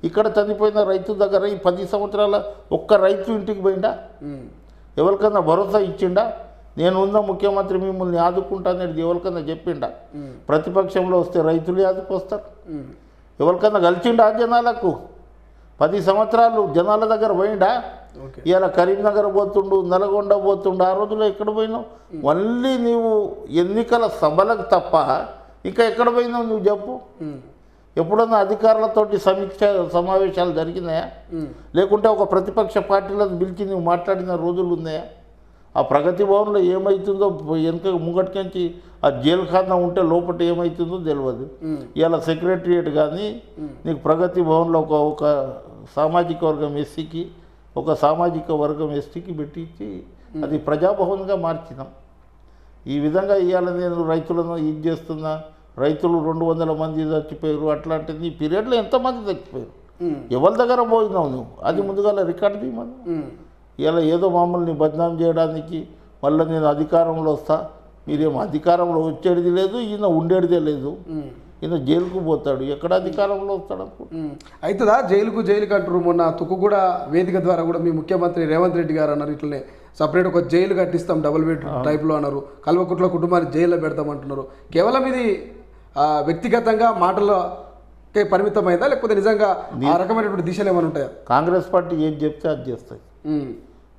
ఇక్కడ చనిపోయిన రైతు దగ్గర ఈ 10 సంవత్సరాల ఒక్క రైతు ఇంటికి పోయిందా? ఎవరికన్నా భరోసా ఇచ్చిండా? నేను ఉన్న ముఖ్యమంత్రి మిమ్మల్ని ఆదుకుంటానేది ఎవరికన్నా చెప్పిండా? ప్రతిపక్షంలో వస్తే రైతులు ఆదుకొస్తారు. ఎవరికన్నా కలిసిండా జనాలకు? 10 సంవత్సరాలు జనాల దగ్గర పోయిండా? ఇలా కరీంనగర్ పోతుండు, నల్గొండ పోతుండు. ఆ రోజుల్లో ఎక్కడ పోయినావు? మళ్ళీ నీవు ఎన్నికల సభలకు తప్ప ఇంకా ఎక్కడ పోయినావు నువ్వు చెప్పు? ఎప్పుడన్నా అధికారులతోటి సమీక్ష సమావేశాలు జరిగినాయా? లేకుంటే ఒక ప్రతిపక్ష పార్టీలను పిలిచి నువ్వు మాట్లాడిన రోజులు ఉన్నాయా? ఆ ప్రగతి భవన్లో ఏమవుతుందో వెనక ముంగటికించి ఆ జైలు ఖానా ఉంటే లోపల ఏమవుతుందో తెలియదు. ఇలా సెక్రటరియట్ కానీ నీకు ప్రగతి భవన్లో ఒక సామాజిక వర్గం ఎస్సీకి, ఒక సామాజిక వర్గం ఎస్టీకి పెట్టించి అది ప్రజాభవన్గా మార్చినాం. ఈ విధంగా ఇవాళ నేను రైతులను ఇది చేస్తున్నా, రైతులు 200 మంది చచ్చిపోయారు అట్లాంటిది. ఈ పీరియడ్లో ఎంతమంది చచ్చిపోయారు? ఎవరి దగ్గర పోయినావు నువ్వు? అది ముందుగా రికార్డు తీయమని. ఇలా ఏదో మమ్మల్ని బద్నాం చేయడానికి మళ్ళీ నేను అధికారంలో వస్తా, మీరేమో అధికారంలో వచ్చేది లేదు, ఈయన ఉండేదే లేదు. ఈయన జైలుకు పోతాడు, ఎక్కడ అధికారంలో వస్తాడు అవుతుందా? జైలుకు అంటారు. మొన్న తుక్కుగూడ వేదిక ద్వారా కూడా మీ ముఖ్యమంత్రి రేవంత్ రెడ్డి గారు అన్నారు, ఇట్లనే సపరేట్ ఒక జైలు కట్టిస్తాం డబుల్ బెడ్ టైప్లో అన్నారు. కల్వకుట్ల కుటుంబాన్ని జైల్లో పెడతామంటున్నారు. కేవలం ఇది వ్యక్తిగతంగా మాటలకే పరిమితమైందా, లేకపోతే నిజంగా ఆ రకమైనటువంటి దిశలు ఏమైనా ఉంటాయా? కాంగ్రెస్ పార్టీ ఏం చెప్తే అది చేస్తాయి.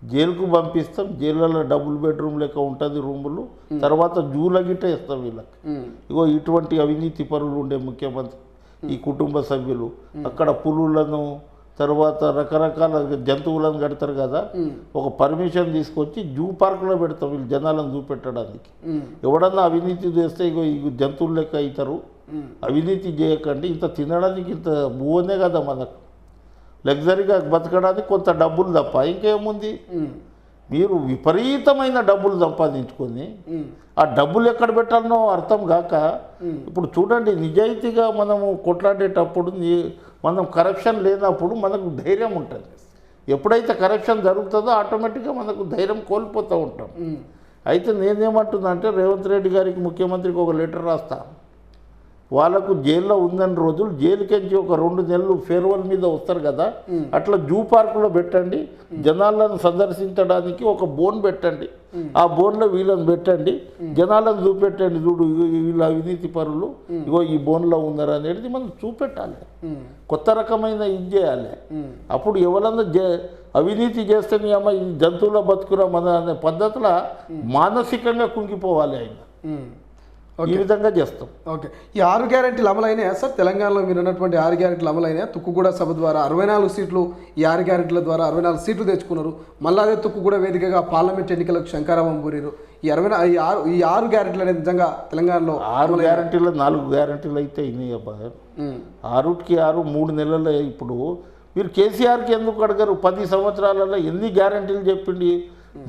జైలుకు పంపిస్తాం, జైళ్ళలో డబుల్ బెడ్రూమ్ లెక్క ఉంటుంది రూములు, తర్వాత జూల గిట్ట ఇస్తాం వీళ్ళకి. ఇగో ఇటువంటి అవినీతి పరులు ఉండే ముఖ్యమంత్రి, ఈ కుటుంబ సభ్యులు అక్కడ పులులను తర్వాత రకరకాల జంతువులను కడతారు కదా, ఒక పర్మిషన్ తీసుకొచ్చి జూ పార్కులో పెడతాం వీళ్ళు జనాలను చూపెట్టడానికి. ఎవడన్నా అవినీతి చేస్తే ఇగో ఈ జంతువులు లెక్క అవుతారు, అవినీతి చేయకండి. ఇంత తినడానికి ఇంత భూవనే కదా మనకు, లగ్జరీగా బతకడానికి కొంత డబ్బులు తప్ప ఇంకేముంది. మీరు విపరీతమైన డబ్బులు సంపాదించుకొని ఆ డబ్బులు ఎక్కడ పెట్టాలనో అర్థం కాక, ఇప్పుడు చూడండి, నిజాయితీగా మనము కొట్లాడేటప్పుడు మనం కరప్షన్ లేనప్పుడు మనకు ధైర్యం ఉంటుంది. ఎప్పుడైతే కరప్షన్ జరుగుతుందో ఆటోమేటిక్గా మనకు ధైర్యం కోల్పోతూ ఉంటాం. అయితే నేనేమంటున్నా అంటే రేవంత్ రెడ్డి గారికి ముఖ్యమంత్రికి ఒక లెటర్ రాస్తా, వాళ్ళకు జైల్లో ఉందని రోజులు జైలుకెంచి ఒక 2 నెలలు ఫేర్వెల్ మీద వస్తారు కదా, అట్లా జూ పార్కులో పెట్టండి, జనాలను సందర్శించడానికి ఒక బోన్ పెట్టండి, ఆ బోన్లో వీళ్ళని పెట్టండి, జనాలను చూపెట్టండి, చూడు వీళ్ళ అవినీతి పరులు ఇగో ఈ బోన్లో ఉన్నారు అనేది మనం చూపెట్టాలి. కొత్త రకమైన ఇది చేయాలి. అప్పుడు ఎవరన్నా అవినీతి చేస్తే అమ్మ ఈ జంతువుల బతుకురా మన అనే పద్ధతిలో మానసికంగా కుంగిపోవాలి ఆయన. ఈ విధంగా చేస్తాం. ఓకే, ఈ 6 గ్యారెంటీలు అమలైనాయా సార్? తెలంగాణలో మీరు అన్నటువంటి 6 గ్యారెంటీలు అమలైనాయా? తుక్కుగూడ సభ ద్వారా 64 సీట్లు, ఈ 6 గ్యారెంటీల ద్వారా 64 సీట్లు తెచ్చుకున్నారు. మళ్ళీ అదే తుక్కుగూడ వేదికగా పార్లమెంట్ ఎన్నికలకు శంకారావం పూరారు. ఈ 6 గ్యారెంటీలు అనేది నిజంగా తెలంగాణలో 6 గ్యారెంటీలు 4 గ్యారెంటీలు అయితే అయినాయి అబ్బా. 6కి 6 3 నెలల్లో. ఇప్పుడు మీరు కేసీఆర్కి ఎందుకు అడగరు? 10 సంవత్సరాలలో ఎన్ని గ్యారెంటీలు చెప్పిండి?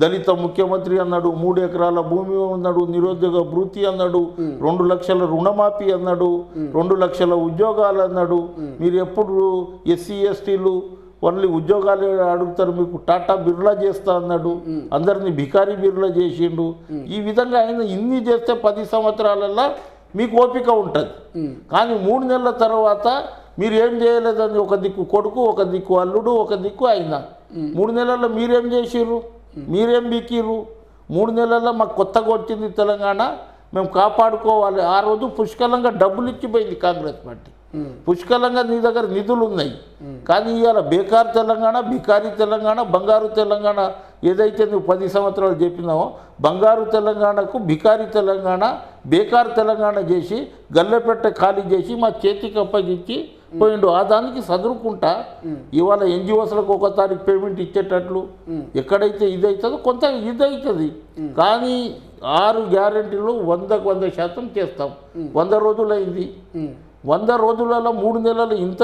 దళిత ముఖ్యమంత్రి అన్నాడు, 3 ఎకరాల భూమి అన్నాడు, నిరుద్యోగ భృతి అన్నాడు, 2 లక్షల రుణమాఫీ అన్నాడు, 2 లక్షల ఉద్యోగాలు అన్నాడు. మీరు ఎప్పుడు ఎస్సీ ఎస్టీలు ఓన్లీ ఉద్యోగాలు అడుగుతారు, మీకు టాటా బిర్లా చేస్తా అన్నాడు, అందరినీ భికారీ బిర్లా చేసిండు. ఈ విధంగా ఆయన ఇన్ని చేస్తే 10 సంవత్సరాలలో మీకు ఓపిక ఉంటుంది. కానీ 3 నెలల తర్వాత మీరు ఏం చేయలేదని ఒక దిక్కు కొడుకు, ఒక దిక్కు అల్లుడు, ఒక దిక్కు ఆయన. 3 నెలల్లో మీరేం చేసిర్రు? మీరేం బీకిర్రు? 3 నెలల్లో మాకు కొత్తగా వచ్చింది తెలంగాణ, మేము కాపాడుకోవాలి. ఆ రోజు పుష్కలంగా డబ్బులు ఇచ్చిపోయింది కాంగ్రెస్ పార్టీ. పుష్కలంగా నీ దగ్గర నిధులు ఉన్నాయి. కానీ ఇవాళ బేకార్ తెలంగాణ, బికారీ తెలంగాణ, బంగారు తెలంగాణ ఏదైతే నువ్వు 10 సంవత్సరాలు చెప్పినావో బంగారు తెలంగాణకు బికారీ తెలంగాణ, బేకార్ తెలంగాణ చేసి గల్లెపెట్ట ఖాళీ చేసి మా చేతికి అప్పగించి పోయిండు. ఆ దానికి సదురుకుంటా ఇవాళ ఎన్జిఓస్లకు 1 తారీఖు పేమెంట్ ఇచ్చేటట్లు ఎక్కడైతే ఇదవుతుందో కొంత ఇదవుతుంది. కానీ 6 గ్యారెంటీలు 100% చేస్తాం. 100 రోజులు అయింది. 100 రోజులలో 3 నెలలు ఇంత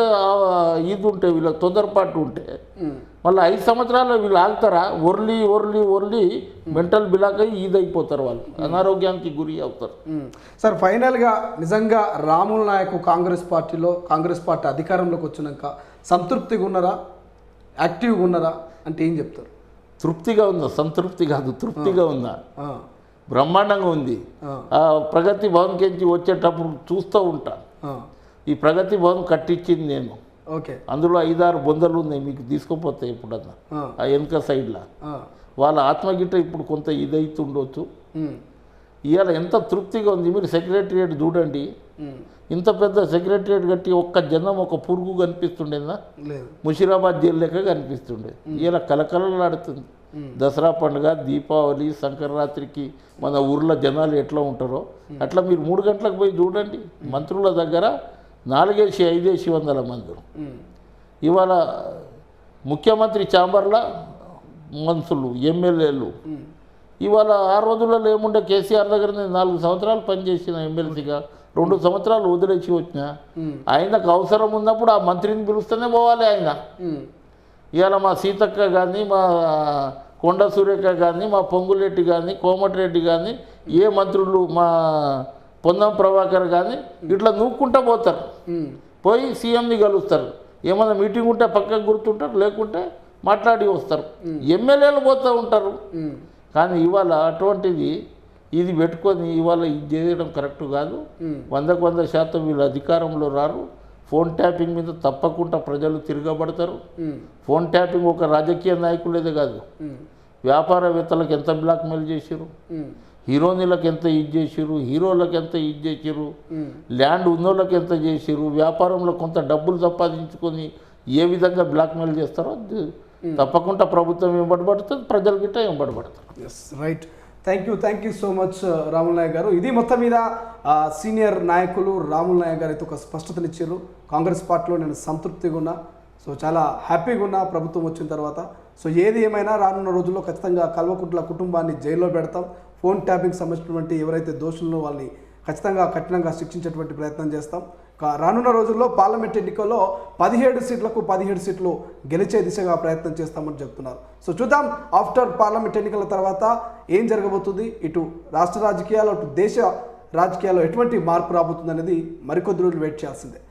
ఇది ఉంటే వీళ్ళకి తొందరపాటు ఉంటే మళ్ళీ 5 సంవత్సరాలు వీళ్ళు ఆగుతారా? ఒర్లి మెంటల్ బిలాక్ అయ్యి ఇదైపోతారు, వాళ్ళు అనారోగ్యానికి గురి అవుతారు. సార్ ఫైనల్గా నిజంగా రాముల నాయకు కాంగ్రెస్ పార్టీ అధికారంలోకి వచ్చినాక సంతృప్తిగా ఉన్నారా, యాక్టివ్గా ఉన్నారా అంటే ఏం చెప్తారు? తృప్తిగా ఉందా? సంతృప్తి కాదు, తృప్తిగా ఉందా? బ్రహ్మాండంగా ఉంది. ప్రగతి భవన్కి వచ్చేటప్పుడు చూస్తూ ఉంటా. ఈ ప్రగతి భవన్ కట్టించింది నేను. ఓకే, అందులో 5-6 బొందలు ఉన్నాయి, మీకు తీసుకుపోతే ఎప్పుడన్నా ఆ వెనుక సైడ్లో వాళ్ళ ఆత్మగీత ఇప్పుడు కొంత ఇదైతుండొచ్చు. ఇవాళ ఎంత తృప్తిగా ఉంది. మీరు సెక్రటరియట్ చూడండి, ఇంత పెద్ద సెక్రటరియట్ కట్టి ఒక్క జనం ఒక పురుగు కనిపిస్తుండేనా? ముషీరాబాద్ జైలు లెక్క కనిపిస్తుండేది. ఇలా కలకలలాడుతుంది. దసరా పండుగ, దీపావళి, సంక్రాంతికి మన ఊర్లో జనాలు ఎట్లా ఉంటారో అట్లా మీరు 3 గంటలకు పోయి చూడండి. మంత్రుల దగ్గర 4,500 మంది. ఇవాళ ముఖ్యమంత్రి ఛాంబర్లో మనుషులు, ఎమ్మెల్యేలు. ఇవాళ ఆ రోజులలో ఏముండే, కేసీఆర్ దగ్గర నేను 4 సంవత్సరాలు పనిచేసిన ఎమ్మెల్సీగా, 2 సంవత్సరాలు వదిలేసి వచ్చిన. ఆయనకు అవసరం ఉన్నప్పుడు ఆ మంత్రిని పిలుస్తూనే పోవాలి ఆయన. ఇవాళ మా సీతక్క కానీ, మా కొండ సురేఖ కానీ, మా పొంగులెట్టి కానీ, కోమటిరెడ్డి కానీ, ఏ మంత్రులు, మా పొన్నం ప్రభాకర్ కానీ ఇట్లా నూక్కుంటూ పోతారు. పోయి సీఎంని కలుస్తారు. ఏమన్నా మీటింగ్ ఉంటే పక్కకు గుర్తుంటారు, లేకుంటే మాట్లాడి వస్తారు. ఎమ్మెల్యేలు పోతూ ఉంటారు. కానీ ఇవాళ అటువంటిది ఇది పెట్టుకొని ఇవాళ ఇది చేయడం కరెక్ట్ కాదు. 100% వీళ్ళు అధికారంలో రారు. ఫోన్ ట్యాపింగ్ మీద తప్పకుండా ప్రజలు తిరగబడతారు. ఫోన్ ట్యాపింగ్ ఒక రాజకీయ నాయకులేదే కాదు, వ్యాపారవేత్తలకు ఎంత బ్లాక్మెయిల్ చేసారు, హీరోయిన్లకు ఎంత ఇది చేసారు, హీరోలకు ఎంత ఇది చేసారు, ల్యాండ్ ఉన్నోళ్ళకి ఎంత చేసారు, వ్యాపారంలో కొంత డబ్బులు సంపాదించుకొని ఏ విధంగా బ్లాక్మెయిల్ చేస్తారో తప్పకుండా ప్రభుత్వం వెంబడబడుతుంది, ప్రజల గిట్ట వెంబడబడతారు. Yes, right. Thank you so much Ramula Nayak గారు. ఇది మొత్తం మీద సీనియర్ నాయకులు రాముల నాయక్ గారు అయితే ఒక స్పష్టతనిచ్చారు. కాంగ్రెస్ పార్టీలో నేను సంతృప్తిగా ఉన్నా, సో చాలా హ్యాపీగా ఉన్నా ప్రభుత్వం వచ్చిన తర్వాత. సో ఏది ఏమైనా రానున్న రోజుల్లో ఖచ్చితంగా కల్వకుంట్ల కుటుంబాన్ని జైల్లో పెడతాం. ఫోన్ ట్యాపింగ్ సంబంధించినటువంటి ఎవరైతే దోషులను వాళ్ళని ఖచ్చితంగా కఠినంగా శిక్షించేటువంటి ప్రయత్నం చేస్తాం. రానున్న రోజుల్లో పార్లమెంట్ ఎన్నికల్లో 17 సీట్లకు 17 సీట్లు గెలిచే దిశగా ప్రయత్నం చేస్తామని చెప్తున్నారు. సో చూద్దాం ఆఫ్టర్ పార్లమెంట్ ఎన్నికల తర్వాత ఏం జరగబోతుంది, ఇటు రాష్ట్ర రాజకీయాలు అటు దేశ రాజకీయాల్లో ఎటువంటి మార్పు రాబోతుంది అనేది మరికొద్ది రోజులు వెయిట్ చేయాల్సిందే.